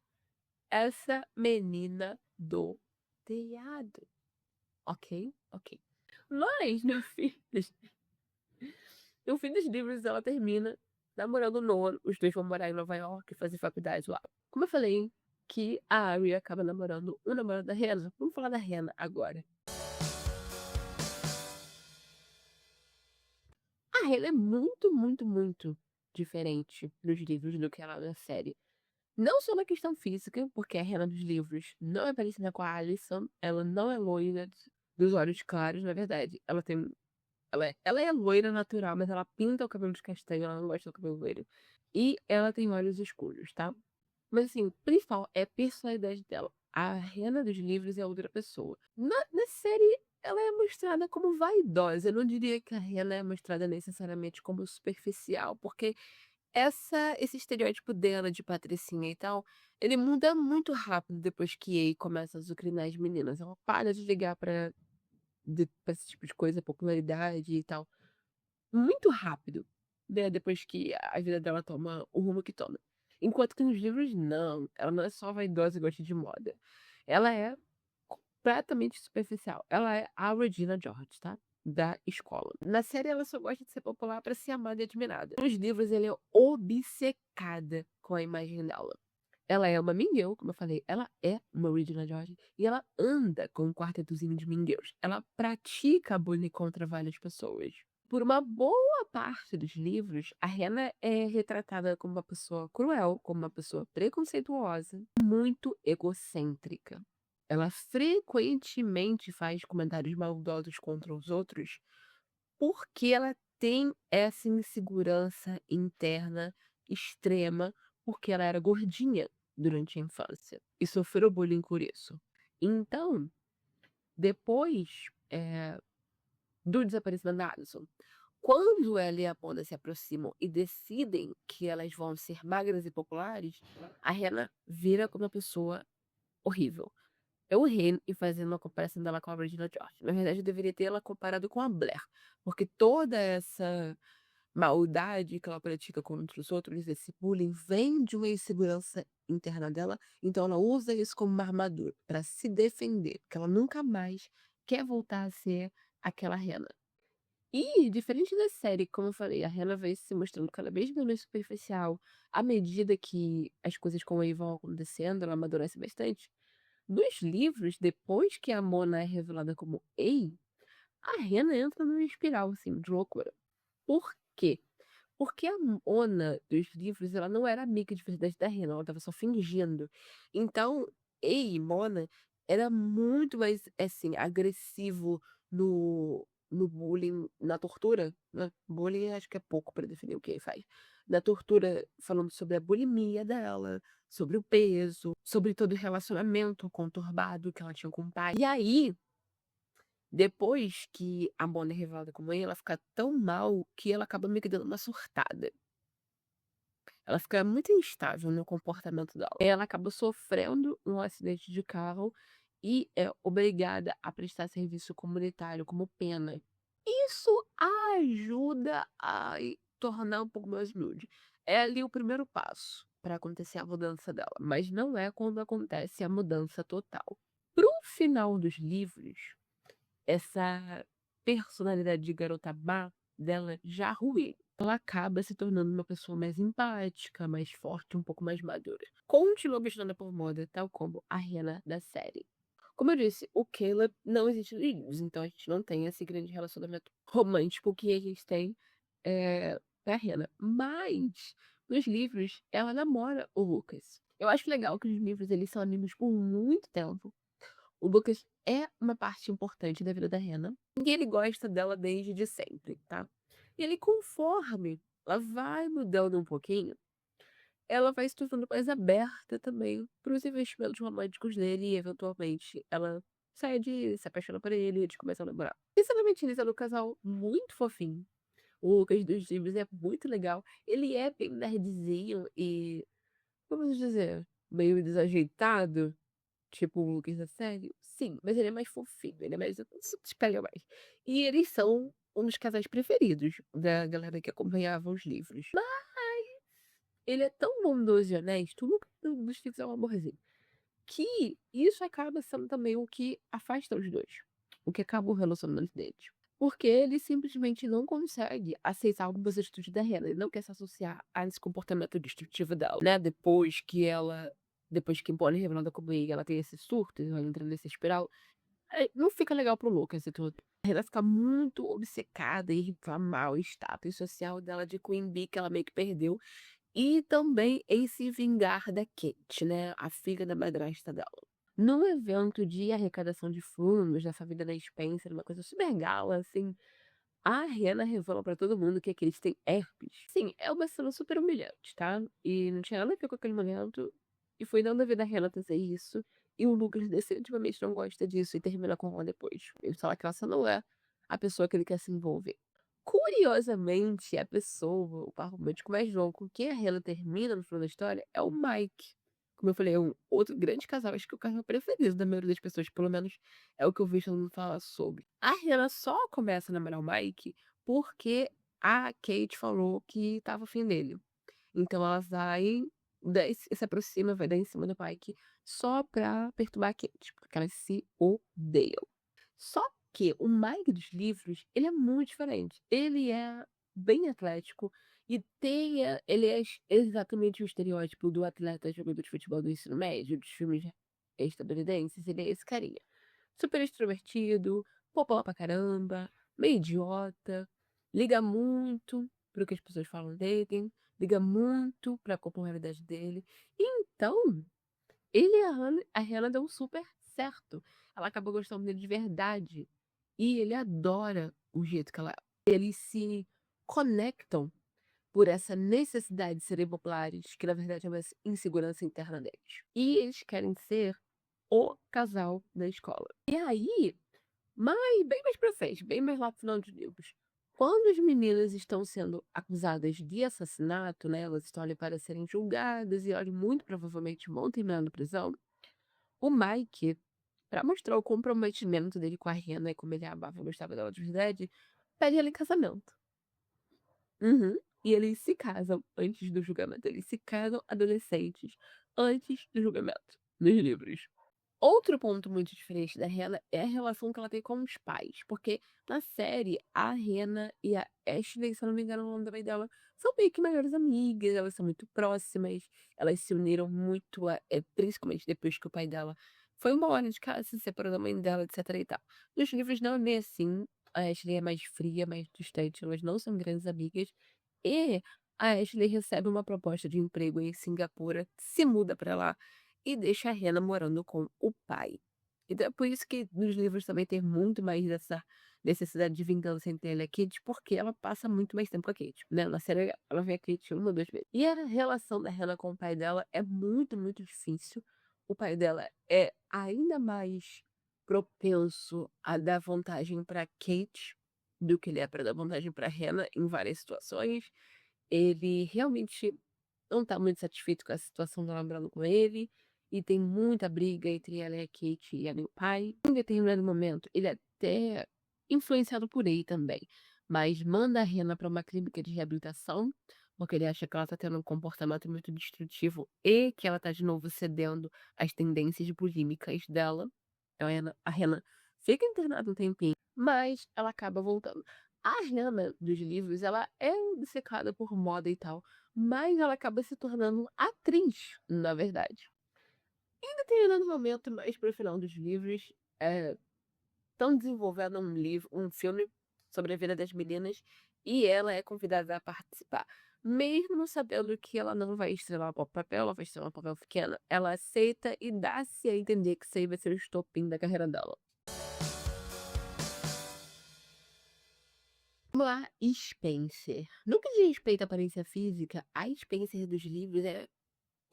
essa menina do telhado. Ok? Ok. Mas, no fim dos livros, ela termina namorando o Noah. Os dois vão morar em Nova York e fazer faculdade lá. Como eu falei que a Arya acaba namorando o namorado da Hannah, vamos falar da Hannah agora. A Hannah é muito, muito, muito diferente nos livros do que ela é na série. Não só na questão física, porque a Hannah dos livros não é parecida com a Alison, ela não é loira dos olhos claros, na verdade. Ela é loira natural, mas ela pinta o cabelo de castanho, ela não gosta do cabelo loiro. E ela tem olhos escuros, tá? Mas assim, o principal é a personalidade dela. A Hannah dos livros é outra pessoa. Na série, ela é mostrada como vaidosa. Eu não diria que a Hannah é mostrada necessariamente como superficial, porque esse estereótipo dela de patricinha e tal, ele muda muito rápido depois que Ei começa a azucrinar as meninas. Ela para de ligar pra esse tipo de coisa, popularidade e tal. Muito rápido, né? Depois que a vida dela toma o rumo que toma. Enquanto que nos livros, não. Ela não é só vaidosa e gosta de moda. Ela é completamente superficial. Ela é a Regina George, tá? Da escola. Na série, ela só gosta de ser popular pra ser amada e admirada. Nos livros, ela é obcecada com a imagem dela. Ela é uma Mean Girl, como eu falei, ela é uma Regina George e ela anda com um quartetozinho de Mean Girls. Ela pratica bullying contra várias pessoas. Por uma boa parte dos livros, a Hannah é retratada como uma pessoa cruel, como uma pessoa preconceituosa, muito egocêntrica. Ela frequentemente faz comentários maldosos contra os outros porque ela tem essa insegurança interna extrema, porque ela era gordinha durante a infância e sofreu bullying por isso. Então, depois do desaparecimento da Alison, Quando ela e a Mona se aproximam e decidem que elas vão ser magras e populares, a Hannah vira como uma pessoa horrível. Eu ri e fazendo uma comparação dela com a Regina George. Na verdade, eu deveria ter ela comparado com a Blair, porque toda essa maldade que ela pratica contra os outros, esse bullying, vem de uma insegurança interna dela, então ela usa isso como uma armadura para se defender, porque ela nunca mais quer voltar a ser aquela Hannah. E, diferente da série, como eu falei, a Hannah vai se mostrando cada vez menos superficial à medida que as coisas com a Ava vão acontecendo, ela amadurece bastante. Nos livros, depois que a Mona é revelada como Ei, a Hannah entra numa espiral, assim, de loucura. Por quê? Porque a Mona dos livros, ela não era amiga de verdade da Hannah, ela estava só fingindo. Então, Ei, Mona, era muito mais, assim, agressivo no bullying, na tortura, né? Bullying acho que é pouco para definir o que ele faz. Na tortura, falando sobre a bulimia dela, sobre o peso, sobre todo o relacionamento conturbado que ela tinha com o pai. E aí, depois que a Mona é revelada como ela fica tão mal que ela acaba meio que dando uma surtada. Ela fica muito instável no comportamento dela. Ela acaba sofrendo um acidente de carro e é obrigada a prestar serviço comunitário como pena. Isso ajuda a tornar um pouco mais humilde. É ali o primeiro passo para acontecer a mudança dela, mas não é quando acontece a mudança total. Pro final dos livros, essa personalidade de garota má dela já ruim. Ela acaba se tornando uma pessoa mais empática, mais forte, um pouco mais madura. Continua apaixonada por moda, tal como a Hannah da série. Como eu disse, o Caleb não existe nos livros, então a gente não tem esse grande relacionamento romântico que a gente tem com a Hannah. Mas, nos livros, ela namora o Lucas. Eu acho legal que os livros eles são amigos por muito tempo. O Lucas é uma parte importante da vida da Hannah. E ele gosta dela desde sempre, tá? E ele, conforme ela vai mudando um pouquinho, ela vai se tornando mais aberta também para os investimentos românticos dele e, eventualmente, ela sai de se apaixona por ele e eles começam a namorar. Sinceramente, eles são um casal muito fofinho. O Lucas dos livros é muito legal. Ele é bem nerdzinho e, vamos dizer, meio desajeitado. Tipo o Lucas da série? Sim, mas ele é mais fofinho, ele é mais. Se espelha mais. E eles são um dos casais preferidos da galera que acompanhava os livros. Mas ele é tão bondoso e honesto, o Lucas dos livros é um amorzinho, que isso acaba sendo também o que afasta os dois. O que acaba o relacionamento deles. Porque ele simplesmente não consegue aceitar algumas atitudes da Hannah. Ele não quer se associar a esse comportamento destrutivo dela, né? Depois que Bonnie é revelada como gay, ela tem esse surto, ela entra nessa espiral. Não fica legal pro Lucas e tudo. Ela fica muito obcecada em inflamar o status social dela de Queen Bee, que ela meio que perdeu. E também em se vingar da Kate, né? A filha da madrasta dela. Num evento de arrecadação de fundos da família da Spencer, uma coisa super gala, assim, a Hannah revela pra todo mundo que a Kate tem herpes. Sim, é uma cena super humilhante, tá? E não tinha nada a ver com aquele momento. E foi não devido a Hannah fazer isso. E o Lucas definitivamente não gosta disso e termina com ela depois. Ele fala que essa não é a pessoa que ele quer se envolver. Curiosamente, a pessoa, o par romântico mais longo com quem a Hannah termina no final da história é o Mike. Como eu falei, é um outro grande casal. Acho que é o casal preferido da maioria das pessoas, pelo menos é o que eu vejo todo mundo falar sobre. A Hannah só começa a namorar o Mike porque a Kate falou que tava afim dele. Então ela vai, se aproxima, vai dar em cima do Mike só pra perturbar a Kate, porque elas se odeiam. Só que o Mike dos livros, ele é muito diferente. Ele é bem atlético e ele é exatamente o estereótipo do atleta jogador de futebol do ensino médio, dos filmes estadunidenses. Ele é esse carinha. Super extrovertido, popó pra caramba, meio idiota, liga muito pro que as pessoas falam dele, liga muito pra popularidade dele. Então, ele e a Hannah dão super certo. Ela acaba gostando dele de verdade. E ele adora o jeito que ela é. Eles se conectam por essa necessidade de serem populares, que na verdade é uma insegurança interna deles. E eles querem ser o casal da escola. E aí, bem mais pra frente, bem mais lá pro final dos livros, Quando as meninas estão sendo acusadas de assassinato, né, elas estão ali para serem julgadas e elas muito provavelmente vão terminar na prisão, o Mike, para mostrar o comprometimento dele com a Hannah e como ele a amava e gostava dela de verdade, pede ela em casamento. Uhum. E eles se casam antes do julgamento. Eles se casam adolescentes antes do julgamento, nos livros. Outro ponto muito diferente da Hannah é a relação que ela tem com os pais, porque na série a Hannah e a Ashley, se eu não me engano o nome da mãe dela, são meio que melhores amigas, elas são muito próximas, elas se uniram muito, principalmente depois que o pai dela foi embora de casa, se separou da mãe dela, etc e tal. Nos livros não é bem assim, a Ashley é mais fria, mais distante, elas não são grandes amigas, e a Ashley recebe uma proposta de emprego em Singapura, se muda pra lá e deixa a Hannah morando com o pai. Então é por isso que nos livros também tem muito mais dessa necessidade de vingança entre ela e a Kate, porque ela passa muito mais tempo com a Kate, né? Na série ela vê a Kate uma ou duas vezes. E a relação da Hannah com o pai dela é muito, muito difícil. O pai dela é ainda mais propenso a dar vantagem pra Kate do que ele é pra dar vantagem pra Hannah em várias situações. Ele realmente não tá muito satisfeito com a situação dela morando com ele, e tem muita briga entre ela e a Kate e ela e o pai. Em determinado momento, ele é até influenciado por ele também, mas manda a Hannah pra uma clínica de reabilitação, porque ele acha que ela tá tendo um comportamento muito destrutivo e que ela tá de novo cedendo às tendências bulímicas dela. Então a Hannah fica internada um tempinho, mas ela acaba voltando. A Hannah dos livros, ela é obcecada por moda e tal, mas ela acaba se tornando atriz, na verdade. Em determinado momento, mais pro final dos livros, estão desenvolvendo um filme sobre a vida das meninas e ela é convidada a participar. Mesmo sabendo que ela não vai estrelar o papel, ela vai estrelar um papel pequeno, ela aceita e dá-se a entender que isso aí vai ser o estopim da carreira dela. Vamos lá, Spencer. No que diz respeito à aparência física, a Spencer dos livros é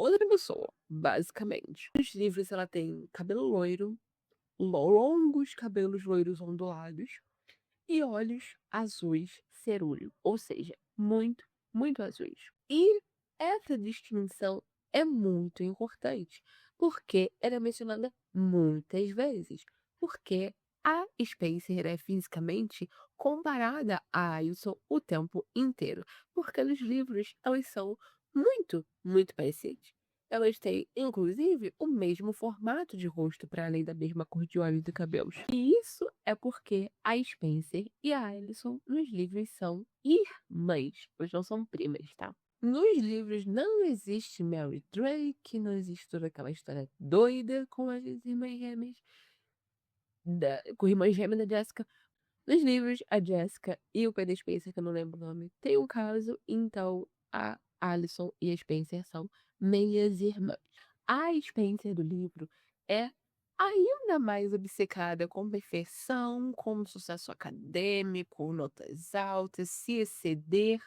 outra pessoa, basicamente. Nos livros ela tem cabelo loiro, longos cabelos loiros ondulados e olhos azuis cerúleo, ou seja, muito, muito azuis. E essa distinção é muito importante, porque ela é mencionada muitas vezes, porque a Spencer é fisicamente comparada a Ailton o tempo inteiro, porque nos livros elas são muito, muito parecidas. Elas têm, inclusive, o mesmo formato de rosto para além da mesma cor de olhos e cabelos. E isso é porque a Spencer e a Alison nos livros são irmãs, elas não são primas, tá? Nos livros não existe Mary Drake, não existe toda aquela história doida com as irmãs gêmeas, com a irmã gêmea da Jessica. Nos livros, a Jessica e o pai da Spencer, que eu não lembro o nome, tem um caso, então a Alison e a Spencer são meias irmãs. A Spencer do livro é ainda mais obcecada com perfeição, com sucesso acadêmico, notas altas, se exceder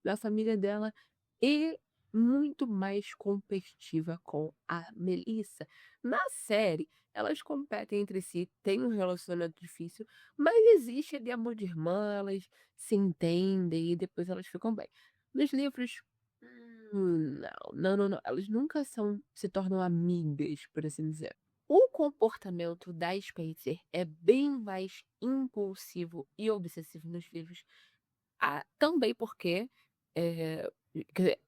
da família dela e muito mais competitiva com a Melissa. Na série, elas competem entre si, têm um relacionamento difícil, mas existe ali amor de irmã, elas se entendem e depois elas ficam bem. Nos livros, não. Elas nunca se tornam amigas, por assim dizer. O comportamento da Spencer é bem mais impulsivo e obsessivo nos livros, também porque, quer dizer,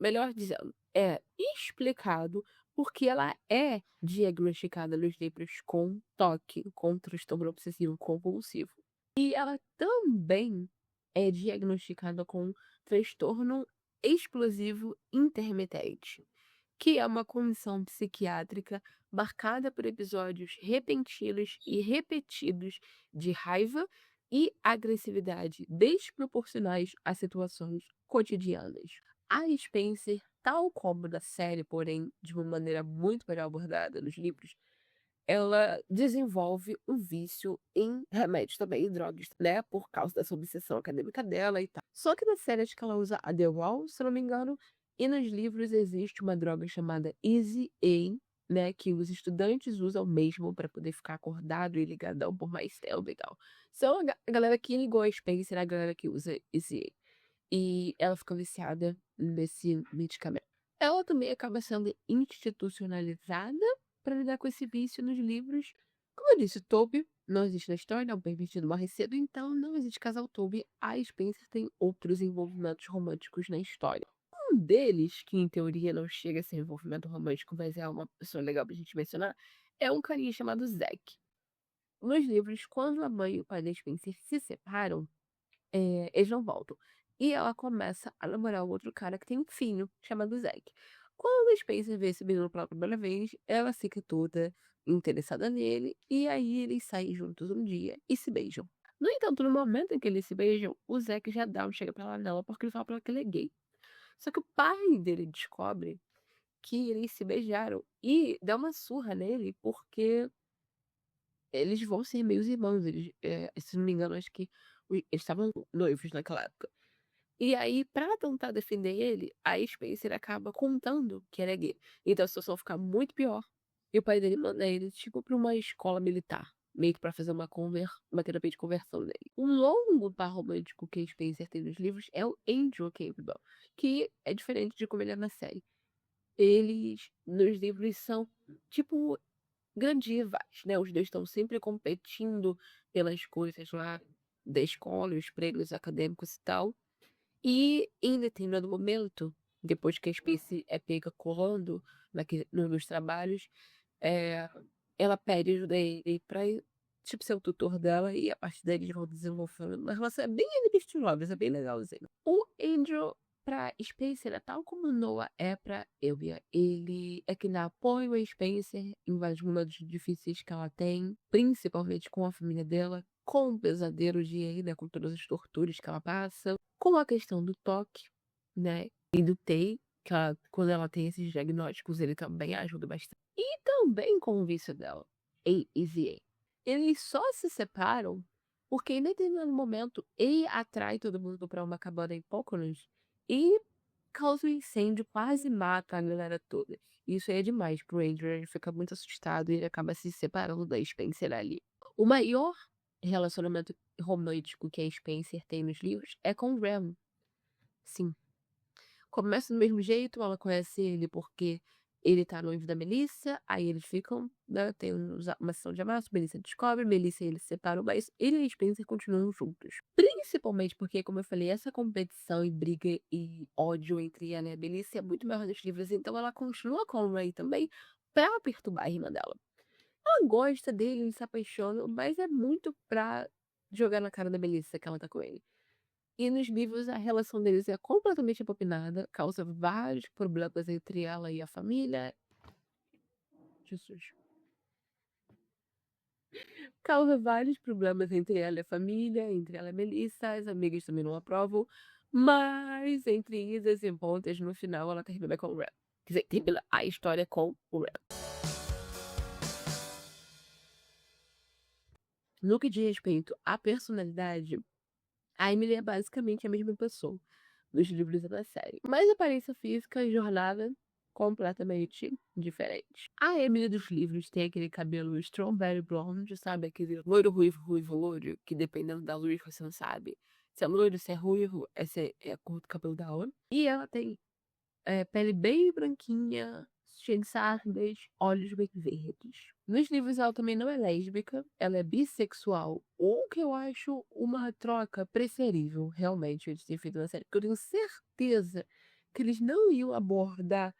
melhor dizendo, é explicado porque ela é diagnosticada nos livros com TOC, com transtorno obsessivo compulsivo. E ela também é diagnosticada com transtorno explosivo intermitente, que é uma condição psiquiátrica marcada por episódios repentinos e repetidos de raiva e agressividade desproporcionais a situações cotidianas. A Spencer, tal como na série, porém de uma maneira muito melhor abordada nos livros, ela desenvolve um vício em remédios também, em drogas, né? Por causa dessa obsessão acadêmica dela e tal. Só que na série acho que ela usa a Adderall, se eu não me engano, e nos livros existe uma droga chamada Easy A, né, que os estudantes usam mesmo para poder ficar acordado e ligadão por mais tempo e tal. São a galera que ligou a Spencer, a galera que usa esse e ela fica viciada nesse medicamento. Ela também acaba sendo institucionalizada para lidar com esse vício nos livros. Como eu disse, o Toby não existe na história, né, o pervertido morre cedo, então não existe casal Toby. A Spencer tem outros envolvimentos românticos na história. Um deles, que em teoria não chega a ser envolvimento romântico, mas é uma pessoa legal pra gente mencionar, é um carinha chamado Zack. Nos livros, quando a mãe e o pai da Spencer se separam, eles não voltam. E ela começa a namorar um outro cara que tem um filho, chamado Zack. Quando a Spencer vê esse menino pela primeira vez, ela fica toda interessada nele, e aí eles saem juntos um dia e se beijam. No entanto, no momento em que eles se beijam, o Zack já dá um chega pra lá nela porque ele fala pra ela que ele é gay. Só que o pai dele descobre que eles se beijaram e dá uma surra nele porque eles vão ser meios irmãos. Eles, se não me engano, acho que eles estavam noivos naquela época. E aí, pra tentar defender ele, a Spencer acaba contando que ele é gay. Então a situação fica muito pior. E o pai dele manda ele, tipo, pra uma escola militar. Meio que pra fazer uma terapia de conversão dele. Um longo par romântico que a Spencer tem nos livros é o Andrew Campbell, que é diferente de como ele é na série. Eles, nos livros, são, tipo, grandes rivais, né? Os dois estão sempre competindo pelas coisas lá da escola, os prêmios acadêmicos e tal. E em determinado momento, depois que a Spacey é pega colando nos trabalhos, eh, ela pede ajuda a ele pra, tipo, ser o tutor dela e a partir daí eles vão desenvolvendo uma relação. É bem enemies to lovers, é bem legalzinho. O Andrew pra Spencer é tal como o Noah é pra Elvia. Ele é que dá apoio a Spencer em vários momentos difíceis que ela tem, principalmente com a família dela, com o pesadelo de Ada, com todas as torturas que ela passa, com a questão do toque, né, e do TEI, que quando ela tem esses diagnósticos, ele também ajuda bastante. E também com o vício dela, AZA. Eles só se separam porque em determinado momento ele atrai todo mundo para uma cabana em Poconos e causa um incêndio, quase mata a galera toda. Isso aí é demais pro Andrew, ele fica muito assustado e ele acaba se separando da Spencer ali. O maior relacionamento romântico que a Spencer tem nos livros é com o Rem. Sim. Começa do mesmo jeito, ela conhece ele porque ele tá noivo da Melissa, aí eles ficam, né, tem uma sessão de abraço, Melissa descobre, Melissa e ele se separam, mas ele e Spencer continuam juntos. Principalmente porque, como eu falei, essa competição e briga e ódio entre ela e a Melissa é muito maior nos livros, então ela continua com o Ray também pra perturbar a irmã dela. Ela gosta dele, eles se apaixonam, mas é muito pra jogar na cara da Melissa que ela tá com ele. E nos livros a relação deles é completamente abominada, causa vários problemas entre ela e a família. Jesus. Causa vários problemas entre ela e a família, entre ela e a Melissa, as amigas também não aprovam. Mas entre idas e pontas, no final ela termina com o Red. Quer dizer, termina a história com o Red. No que diz respeito à personalidade, a Emily é basicamente a mesma pessoa dos livros e da série. Mas a aparência física e jornada completamente diferentes. A Emily dos livros tem aquele cabelo strawberry blonde, sabe? Aquele loiro ruivo, ruivo, loiro, que dependendo da luz você não sabe. Se é loiro, se é ruivo, essa é a cor do cabelo dela. E ela tem pele bem branquinha, cheia de sardas, olhos bem verdes. Nos livros ela também não é lésbica, ela é bissexual, o que eu acho uma troca preferível, realmente, de ter feito na série, porque eu tenho certeza que eles não iam abordar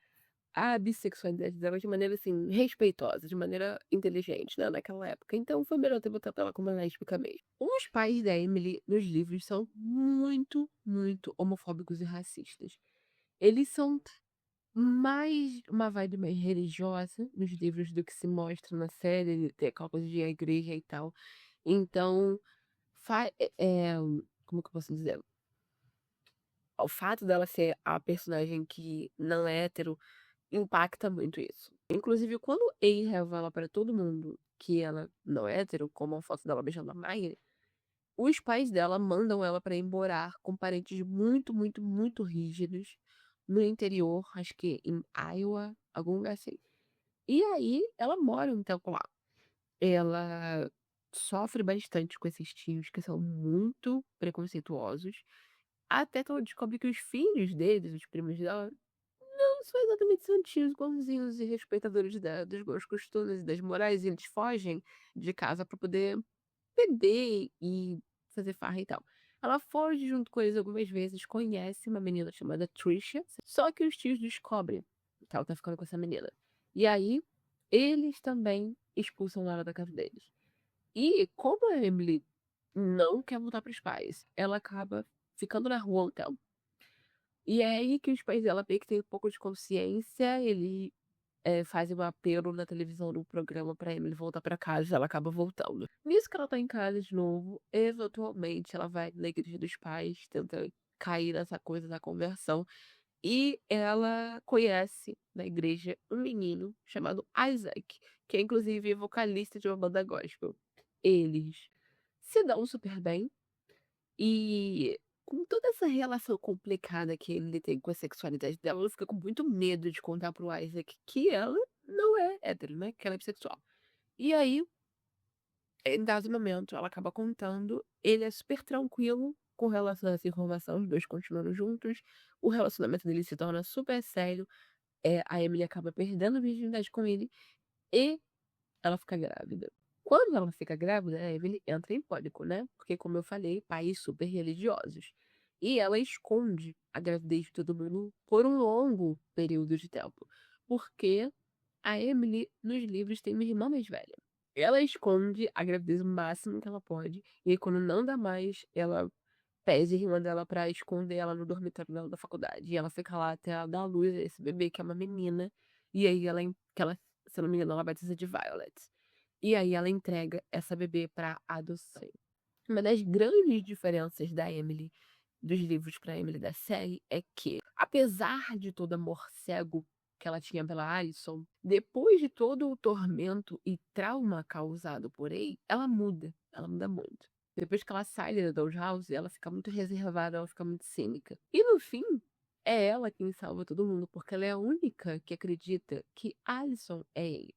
a bissexualidade dela de maneira, assim, respeitosa, de maneira inteligente, né, naquela época. Então foi melhor ter botado ela como lésbica mesmo. Os pais da Emily nos livros são muito, muito homofóbicos e racistas. Eles são mais uma vibe mais religiosa nos livros do que se mostra na série, ter aquela coisa de ir à igreja e tal. Então, como que eu posso dizer? O fato dela ser a personagem que não é hétero impacta muito isso. Inclusive, quando A revela pra todo mundo que ela não é hétero, como a foto dela beijando a Miley, os pais dela mandam ela pra ir morar com parentes muito, muito, muito rígidos no interior, acho que em Iowa, algum lugar assim. E aí ela mora um tempo lá. Ela sofre bastante com esses tios que são muito preconceituosos, até que ela descobre que os filhos deles, os primos dela, não são exatamente santinhos, bonzinhos e respeitadores dos bons costumes e das morais, e eles fogem de casa pra poder beber e fazer farra e tal. Ela foge junto com eles algumas vezes, conhece uma menina chamada Trisha, só que os tios descobrem que ela tá ficando com essa menina. E aí, eles também expulsam ela da casa deles. E como a Emily não quer voltar para os pais, ela acaba ficando na rua um tempo. E é aí que os pais dela meio que têm um pouco de consciência, ele fazem um apelo na televisão, no programa pra Emily voltar pra casa, e ela acaba voltando. Nisso que ela tá em casa de novo, eventualmente ela vai na igreja dos pais, tenta cair nessa coisa da conversão, e ela conhece na igreja um menino chamado Isaac, que é inclusive vocalista de uma banda gospel. Eles se dão super bem, e com toda essa relação complicada que ele tem com a sexualidade dela, ela fica com muito medo de contar pro Isaac que ela não é hétero, né, que ela é bissexual. E aí, em dado momento, ela acaba contando, ele é super tranquilo com relação a essa informação, os 2 continuando juntos, o relacionamento deles se torna super sério, a Emily acaba perdendo a virgindade com ele e ela fica grávida. Quando ela fica grávida, a Emily entra em pânico, né, porque como eu falei, pais super religiosos. E ela esconde a gravidez de todo mundo por um longo período de tempo, porque a Emily, nos livros, tem uma irmã mais velha. Ela esconde a gravidez o máximo que ela pode, e aí quando não dá mais, ela pede a irmã dela pra esconder ela no dormitório dela da faculdade. E ela fica lá até ela dar à luz a esse bebê, que é uma menina, e aí se eu não me engano, ela batiza de Violet. E aí ela entrega essa bebê pra adoção. Uma das grandes diferenças da Emily, dos livros pra Emily da série, é que, apesar de todo amor cego que ela tinha pela Alison, depois de todo o tormento e trauma causado por ele, ela muda muito. Depois que ela sai da Doll's House, ela fica muito reservada, ela fica muito cínica. E no fim, é ela quem salva todo mundo, porque ela é a única que acredita que Alison é ele.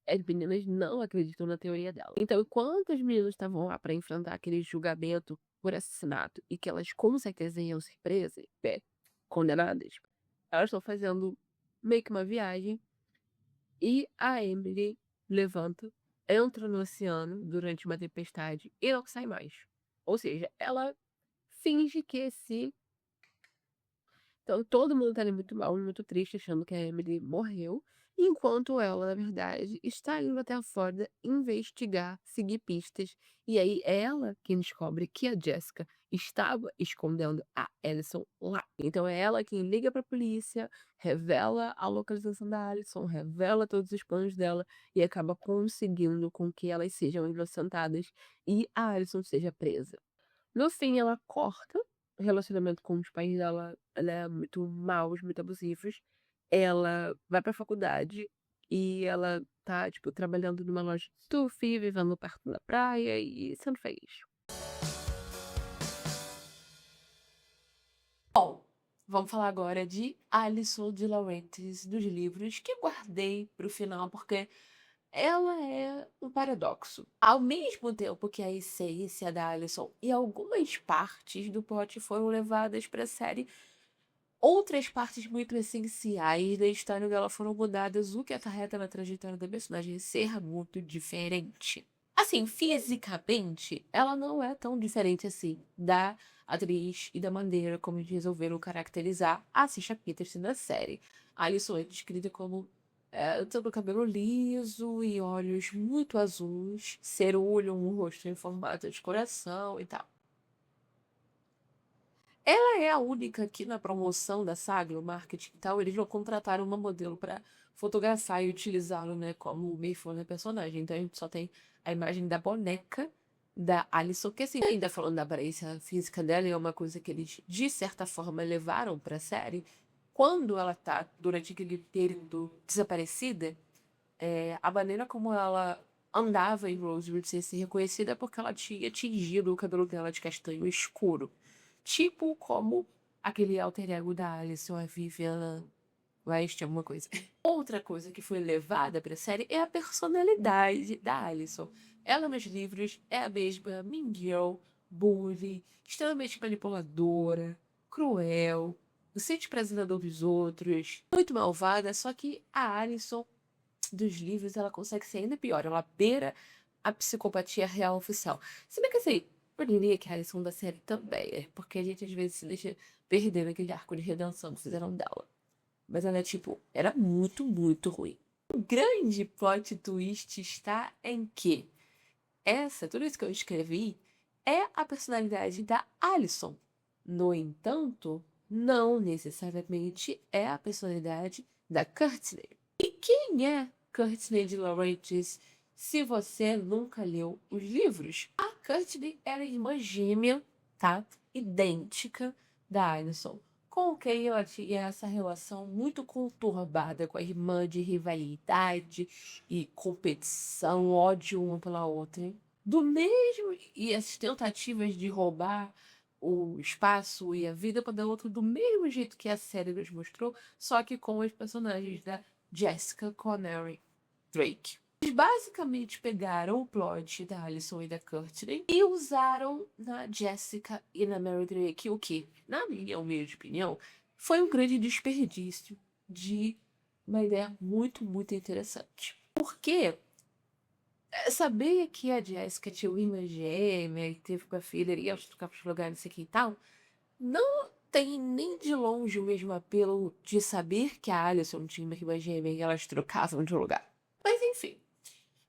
As meninas não acreditam na teoria dela. Então, enquanto as meninas estavam lá pra enfrentar aquele julgamento por assassinato e que elas com certeza iam ser presas, condenadas, elas estão fazendo meio que uma viagem e a Emily levanta, entra no oceano durante uma tempestade e não sai mais. Ou seja, ela finge que se então todo mundo tá ali muito mal, muito triste, achando que a Emily morreu, enquanto ela, na verdade, está indo até a Flórida investigar, seguir pistas. E aí é ela quem descobre que a Jessica estava escondendo a Alison lá. Então é ela quem liga pra polícia, revela a localização da Alison, revela todos os planos dela e acaba conseguindo com que elas sejam inocentadas e a Alison seja presa. No fim, ela corta o relacionamento com os pais dela, ela é muito maus, muito abusivos. Ela vai pra faculdade e ela tá, tipo, trabalhando numa loja de surf, vivendo perto da praia e sendo feliz. Bom, vamos falar agora de Alison de Laurentiis, dos livros, que eu guardei pro final, porque ela é um paradoxo. Ao mesmo tempo que a essência da Alison e algumas partes do plot foram levadas para a série, outras partes muito essenciais da história dela foram mudadas, o que acarreta na trajetória da personagem ser muito diferente. Assim, fisicamente, ela não é tão diferente assim da atriz e da maneira como eles resolveram caracterizar a Sisha Peterson da série. A Alison é descrita como tendo cabelo liso e olhos muito azuis, cerulho, um rosto em formato de coração e tal. Ela é a única que na promoção da saga, o marketing e tal, eles não contrataram uma modelo para fotografar e utilizá-lo, né, como meio da personagem. Então a gente só tem a imagem da boneca da Alison, que assim, ainda falando da aparência física dela, é uma coisa que eles, de certa forma, levaram pra série. Quando ela tá, durante aquele período desaparecida, a maneira como ela andava em Rosewood sem ser reconhecida é porque ela tinha tingido o cabelo dela de castanho escuro. Tipo como aquele alter ego da Alison, a Vivian mas tinha alguma coisa. Outra coisa que foi levada pra série é a personalidade da Alicent. Ela nos livros é a mesma mean girl, bully, extremamente manipuladora, cruel, não sente prazer na dor dos outros, muito malvada, só que a Alicent dos livros ela consegue ser ainda pior, ela beira a psicopatia real oficial. Se bem que assim, eu diria que a Alicent da série também é, porque a gente às vezes se deixa perder naquele arco de redenção que fizeram dela. Mas ela, tipo, era muito, muito ruim. O grande plot twist está em que tudo isso que eu escrevi, é a personalidade da Alicent. No entanto, não necessariamente é a personalidade da Courtney. E quem é Courtney de Laurentiis se você nunca leu os livros? A Courtney era irmã gêmea, tá? Idêntica da Alicent, com quem ela tinha essa relação muito conturbada com a irmã de rivalidade e competição, ódio uma pela outra. Do mesmo, e as tentativas de roubar o espaço e a vida uma da outra do mesmo jeito que a série nos mostrou, só que com os personagens da Jessica Connery Drake. Eles basicamente pegaram o plot da Alicent e da Courtney e usaram na Jessica e na Mary Drake, o que, na minha humilde opinião, foi um grande desperdício de uma ideia muito, muito interessante. Porque saber que a Jessica tinha uma irmã gêmea e teve uma filha e ia trocar para os lugares, não sei o que e tal, não tem nem de longe o mesmo apelo de saber que a Alicent tinha uma irmã gêmea e elas trocavam de lugar. Mas enfim,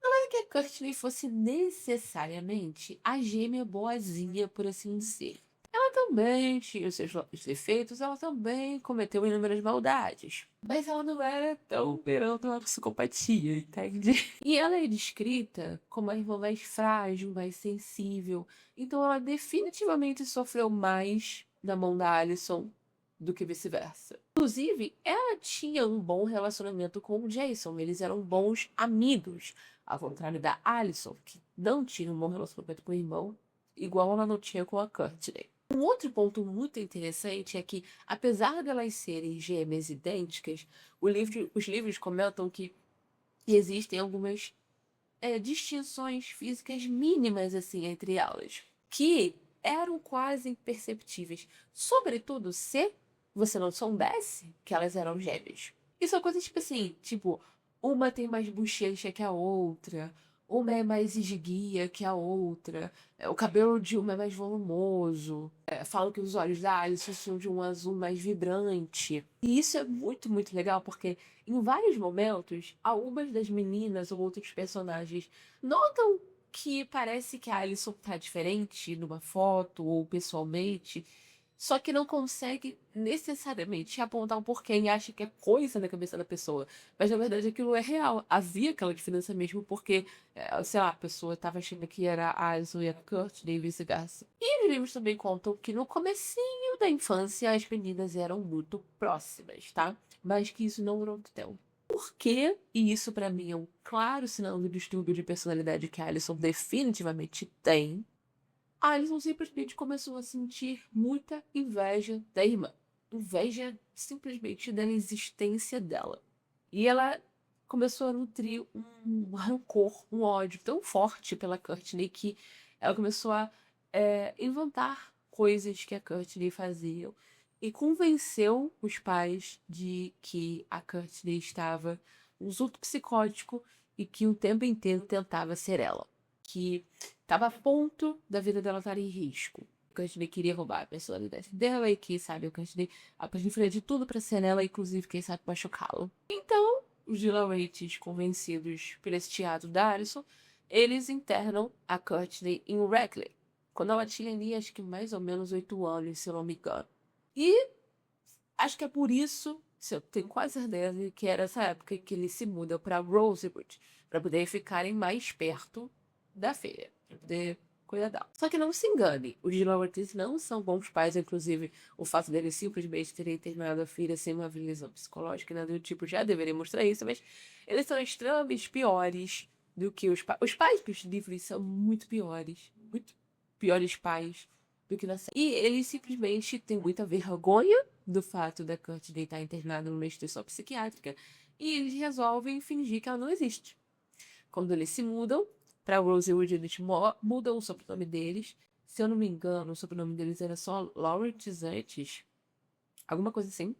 não era que a Courtney fosse necessariamente a gêmea boazinha, por assim dizer. Ela também tinha os seus defeitos, ela também cometeu inúmeras maldades. Mas ela não era tão beirando a psicopatia, entende? E ela é descrita como a irmã mais frágil, mais sensível. Então ela definitivamente sofreu mais na mão da Alicent do que vice-versa. Inclusive, ela tinha um bom relacionamento com o Jason. Eles eram bons amigos. Ao contrário da Alicent, que não tinha um bom relacionamento com o irmão, igual ela não tinha com a Courtney. Um outro ponto muito interessante é que, apesar delas serem gêmeas idênticas, os livros comentam que existem algumas distinções físicas mínimas assim entre elas, que eram quase imperceptíveis, sobretudo se você não soubesse que elas eram gêmeas. E são coisas tipo assim, tipo, uma tem mais bochecha que a outra, uma é mais esguia que a outra, o cabelo de uma é mais volumoso. Falam que os olhos da Alice são de um azul mais vibrante. E isso é muito, muito legal, porque em vários momentos, algumas das meninas ou outros personagens notam que parece que a Alison tá diferente numa foto ou pessoalmente, só que não consegue necessariamente apontar um porquê e acha que é coisa na cabeça da pessoa. Mas na verdade aquilo é real. Havia aquela diferença mesmo porque, sei lá, a pessoa estava achando que era a Alison e a Courtney e vice-versa. E os livros também contam que no comecinho da infância as meninas eram muito próximas, tá? Mas que isso não durou muito tempo. Por quê? E isso pra mim é um claro sinal do distúrbio de personalidade que a Alison definitivamente tem. A Alison simplesmente começou a sentir muita inveja da irmã. Inveja simplesmente da existência dela. E ela começou a nutrir um rancor, um ódio tão forte pela Courtney que ela começou a inventar coisas que a Courtney fazia e convenceu os pais de que a Courtney estava um surto psicótico e que o tempo inteiro tentava ser ela. Que estava a ponto da vida dela estar em risco. A Courtney queria roubar a personalidade dela e que, sabe, a Courtney faria de tudo pra ser ela, inclusive, quem sabe, machucá-lo. Então, os de Laurentiis, convencidos por esse teatro da Alicent, eles internam a Courtney em Rackley, quando ela tinha ali, acho que mais ou menos 8 anos, se eu não me engano. E acho que é por isso, eu tenho quase certeza, que era essa época que eles se mudam pra Rosewood, pra poder ficarem mais perto da filha, pra poder cuidar dela. Só que não se engane, os de Laurentiis não são bons pais, inclusive o fato deles simplesmente terem terminado a filha sem uma avaliação psicológica e nada do tipo já deveria mostrar isso, mas eles são extremamente piores do que os pais. Os pais dos livros são muito piores pais do que na série. E eles simplesmente têm muita vergonha do fato da Courtney estar internada numa instituição psiquiátrica e eles resolvem fingir que ela não existe. Quando eles se mudam para Rosewood, eles mudam o sobrenome deles. Se eu não me engano, o sobrenome deles era só Laurentiis antes. Alguma coisa assim.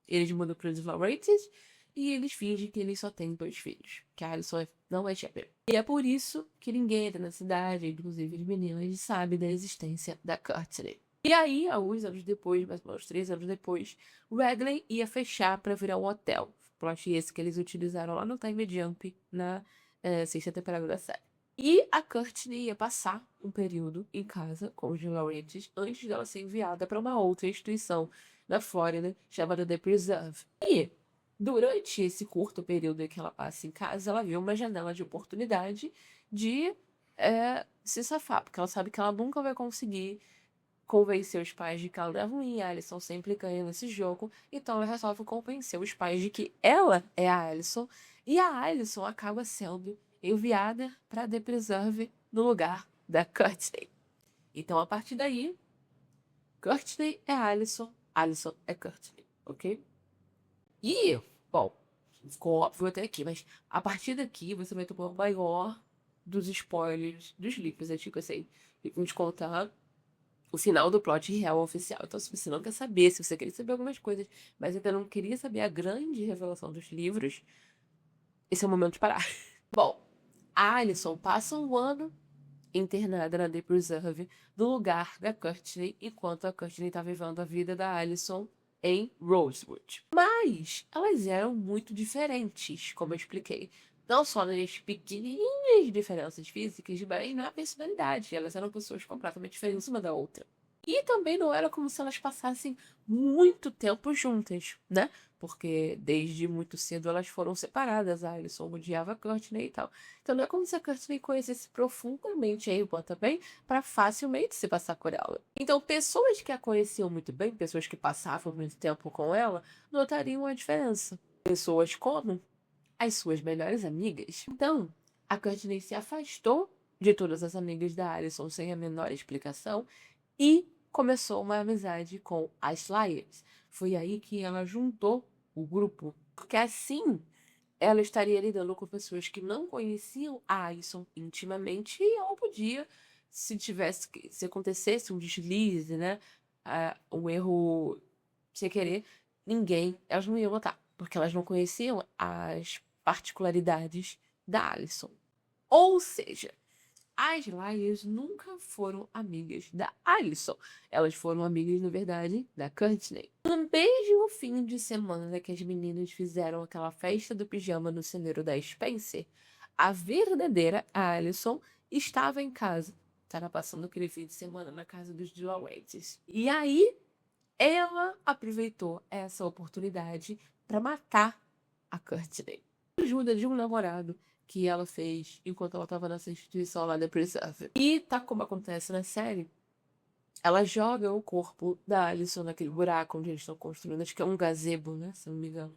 Eles mudam para os Laurentiis e eles fingem que eles só têm 2 filhos. Que a Alison não é gêmea. E é por isso que ninguém entra na cidade, inclusive as meninas, sabe da existência da Courtney. E aí, alguns anos depois, mais ou menos 3 anos depois, o Radley ia fechar para virar um hotel. Plot esse que eles utilizaram lá no Time Jump na 6ª temporada da série. E a Courtney ia passar um período em casa com os Laurentiis antes dela ser enviada para uma outra instituição na Flórida chamada The Preserve. E durante esse curto período em que ela passa em casa, ela viu uma janela de oportunidade de se safar, porque ela sabe que ela nunca vai conseguir convencer os pais de que ela é ruim, a Alison sempre ganha nesse jogo, então ela resolve convencer os pais de que ela é a Alison, e a Alison acaba sendo enviada para The Preserve no lugar da Courtney. Então, a partir daí, Courtney é Alison é Courtney, ok? E, bom, ficou óbvio até aqui, mas a partir daqui você vai tomar o maior dos spoilers dos livros. É tipo assim, vamos contar o final do plot real oficial. Então, se você não quer saber, se você queria saber algumas coisas, mas ainda não queria saber a grande revelação dos livros, esse é o momento de parar. Bom, a Alison passa um ano internada na The Preserve no lugar da Courtney, enquanto a Courtney tá vivendo a vida da Alison em Rosewood. Mas elas eram muito diferentes, como eu expliquei. Não só nas pequenininhas diferenças físicas, mas na personalidade. Elas eram pessoas completamente diferentes uma da outra. E também não era como se elas passassem muito tempo juntas, né? Porque desde muito cedo elas foram separadas. A Alison odiava a Courtney e tal. Então não é como se a Courtney conhecesse profundamente a Ava também para facilmente se passar por ela. Então pessoas que a conheciam muito bem, pessoas que passavam muito tempo com ela, notariam a diferença. Pessoas como as suas melhores amigas. Então, a Courtney se afastou de todas as amigas da Alison sem a menor explicação e começou uma amizade com as Slayers. Foi aí que ela juntou o grupo, porque assim ela estaria lidando com pessoas que não conheciam a Alison intimamente e ela podia, se acontecesse um deslize, né, um erro sem querer, elas não iam notar, porque elas não conheciam as particularidades da Alison. Ou seja, as Lyles nunca foram amigas da Alison. Elas foram amigas, na verdade, da Courtney. No mesmo fim de semana que as meninas fizeram aquela festa do pijama no celeiro da Spencer, a verdadeira Alison estava em casa. Estava passando aquele fim de semana na casa dos Laurentiis. E aí, ela aproveitou essa oportunidade para matar a Courtney. Com a ajuda de um namorado que ela fez enquanto ela estava nessa instituição lá da Preserve. E tá como acontece na série, ela joga o corpo da Alison naquele buraco onde eles estão construindo, acho que é um gazebo, né, se não me engano.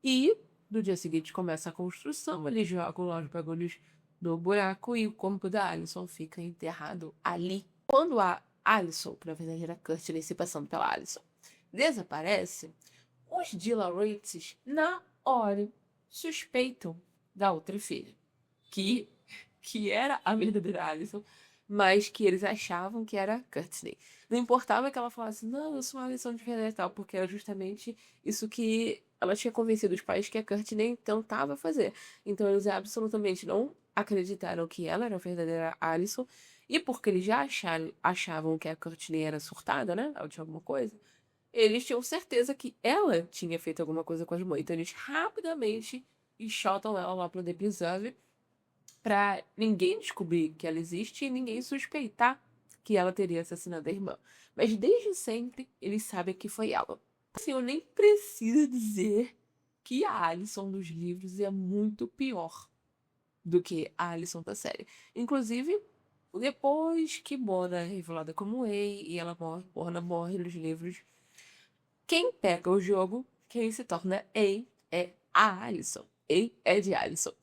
E no dia seguinte começa a construção, eles jogam lá os bagulhos no buraco e o corpo da Alison fica enterrado ali. Quando a Alison, na verdade era Courtney se passando pela Alison, desaparece, os de Laurentiis, na hora, suspeitam da outra filha, que era a verdadeira Alison, mas que eles achavam que era Courtney. Não importava que ela falasse, não, eu sou uma Alison de verdade e tal, porque era justamente isso que ela tinha convencido os pais que a Courtney tentava fazer. Então eles absolutamente não acreditaram que ela era a verdadeira Alison, e porque eles já achavam que a Courtney era surtada, né, ou tinha alguma coisa, eles tinham certeza que ela tinha feito alguma coisa com as mães. Então eles rapidamente enxotam ela lá pro The Preserve pra ninguém descobrir que ela existe e ninguém suspeitar que ela teria assassinado a irmã. Mas desde sempre eles sabem que foi ela. Assim, eu nem preciso dizer que a Alison dos livros é muito pior do que a Alison da série. Inclusive, depois que Mona é revelada como Way e ela morre, Mona morre nos livros, quem pega o jogo, quem se torna A é a Alison. A é de Alison.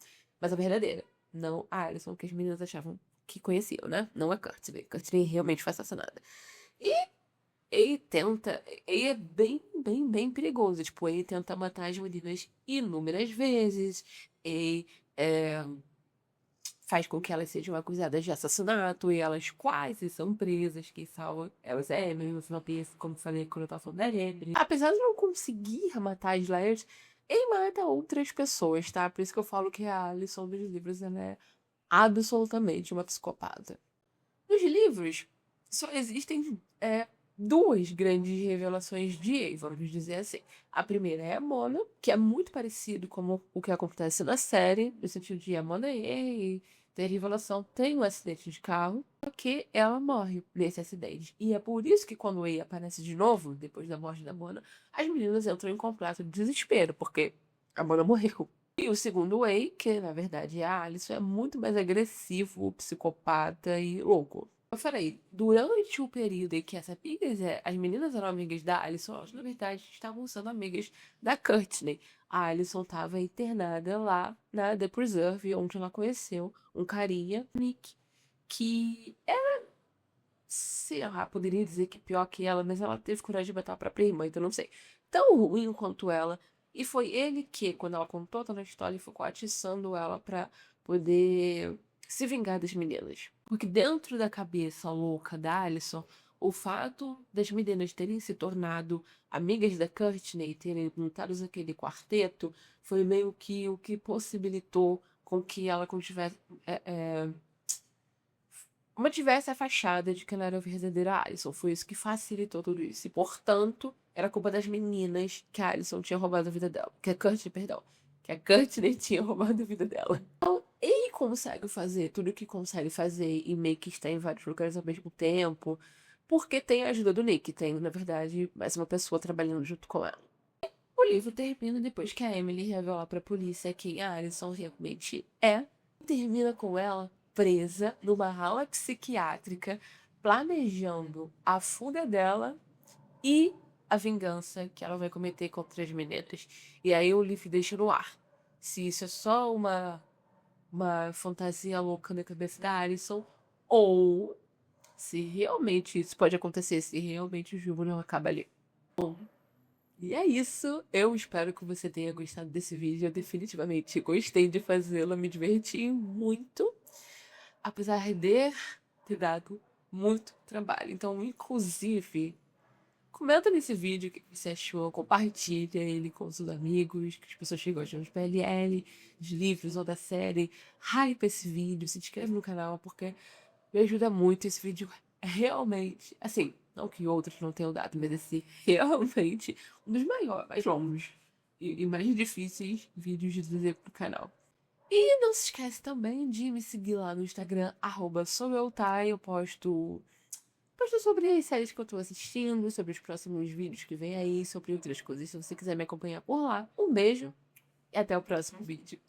Mas a verdadeira, não a Alison que as meninas achavam que conheciam, né? Não a Courtney. Courtney realmente foi assassinada. E ele tenta. Ele é bem perigoso. Tipo, ele tenta matar as meninas inúmeras vezes. Ele faz com que elas sejam acusadas de assassinato e elas quase são presas. Quem salva elas é Emily, no final pensa, como falei quando eu tava falando da Emily. Apesar de não conseguir matar as Slayers, ele mata outras pessoas, tá? Por isso que eu falo que a lição dos livros ela é absolutamente uma psicopata. Nos livros, só existem duas grandes revelações de Ei, vamos dizer assim. A primeira é a Mona, que é muito parecido com o que acontece na série, no sentido de a Mona e tem a revelação, tem um acidente de carro, só que ela morre nesse acidente. E é por isso que quando o Ei aparece de novo, depois da morte da Mona, as meninas entram em completo desespero, porque a Mona morreu. E o segundo Way, que na verdade é a Alice, é muito mais agressivo, psicopata e louco. Eu falei, durante o período em que as meninas eram amigas da Alison, elas na verdade estavam sendo amigas da Courtney. A Alison estava internada lá na The Preserve, onde ela conheceu um carinha, Nick, que era, sei lá, poderia dizer que pior que ela, mas ela teve coragem de matar a própria irmã, então não sei. Tão ruim quanto ela. E foi ele que, quando ela contou toda a história, ficou atiçando ela pra poder se vingar das meninas. Porque dentro da cabeça louca da Alison, o fato das meninas terem se tornado amigas da Courtney, terem montado aquele quarteto, foi meio que o que possibilitou com que ela mantivesse a fachada de que ela era a verdadeira Alison. Foi isso que facilitou tudo isso. E, portanto, era culpa das meninas que a Alison tinha roubado a vida dela. Que a Courtney, perdão. Que a Courtney tinha roubado a vida dela. Então, ele consegue fazer tudo o que consegue fazer e meio que está em vários lugares ao mesmo tempo. Porque tem a ajuda do Nick. Tem, na verdade, mais uma pessoa trabalhando junto com ela. O livro termina depois que a Emily revela pra polícia quem a Alison realmente é. Termina com ela presa numa ala psiquiátrica, planejando a fuga dela e a vingança que ela vai cometer contra as meninas. E aí o livro deixa no ar. Se isso é só uma fantasia louca na cabeça da Alison, ou se realmente isso pode acontecer, se realmente o jogo não acaba ali. Bom, e é isso. Eu espero que você tenha gostado desse vídeo. Eu definitivamente gostei de fazê-lo, me diverti muito. Apesar de ter dado muito trabalho. Então, inclusive, comenta nesse vídeo o que você achou, compartilha ele com os seus amigos, com as pessoas que gostam de PLL, de livros ou da série. Hype esse vídeo, se inscreve no canal, porque me ajuda muito. Esse vídeo é realmente, assim, não que outros não tenham dado, mas esse realmente um dos maiores, mais longos e mais difíceis vídeos de fazer pro canal. E não se esquece também de me seguir lá no Instagram, @soueutai. Eu posto sobre as séries que eu tô assistindo, sobre os próximos vídeos que vem aí, sobre outras coisas. Se você quiser me acompanhar por lá, um beijo e até o próximo vídeo.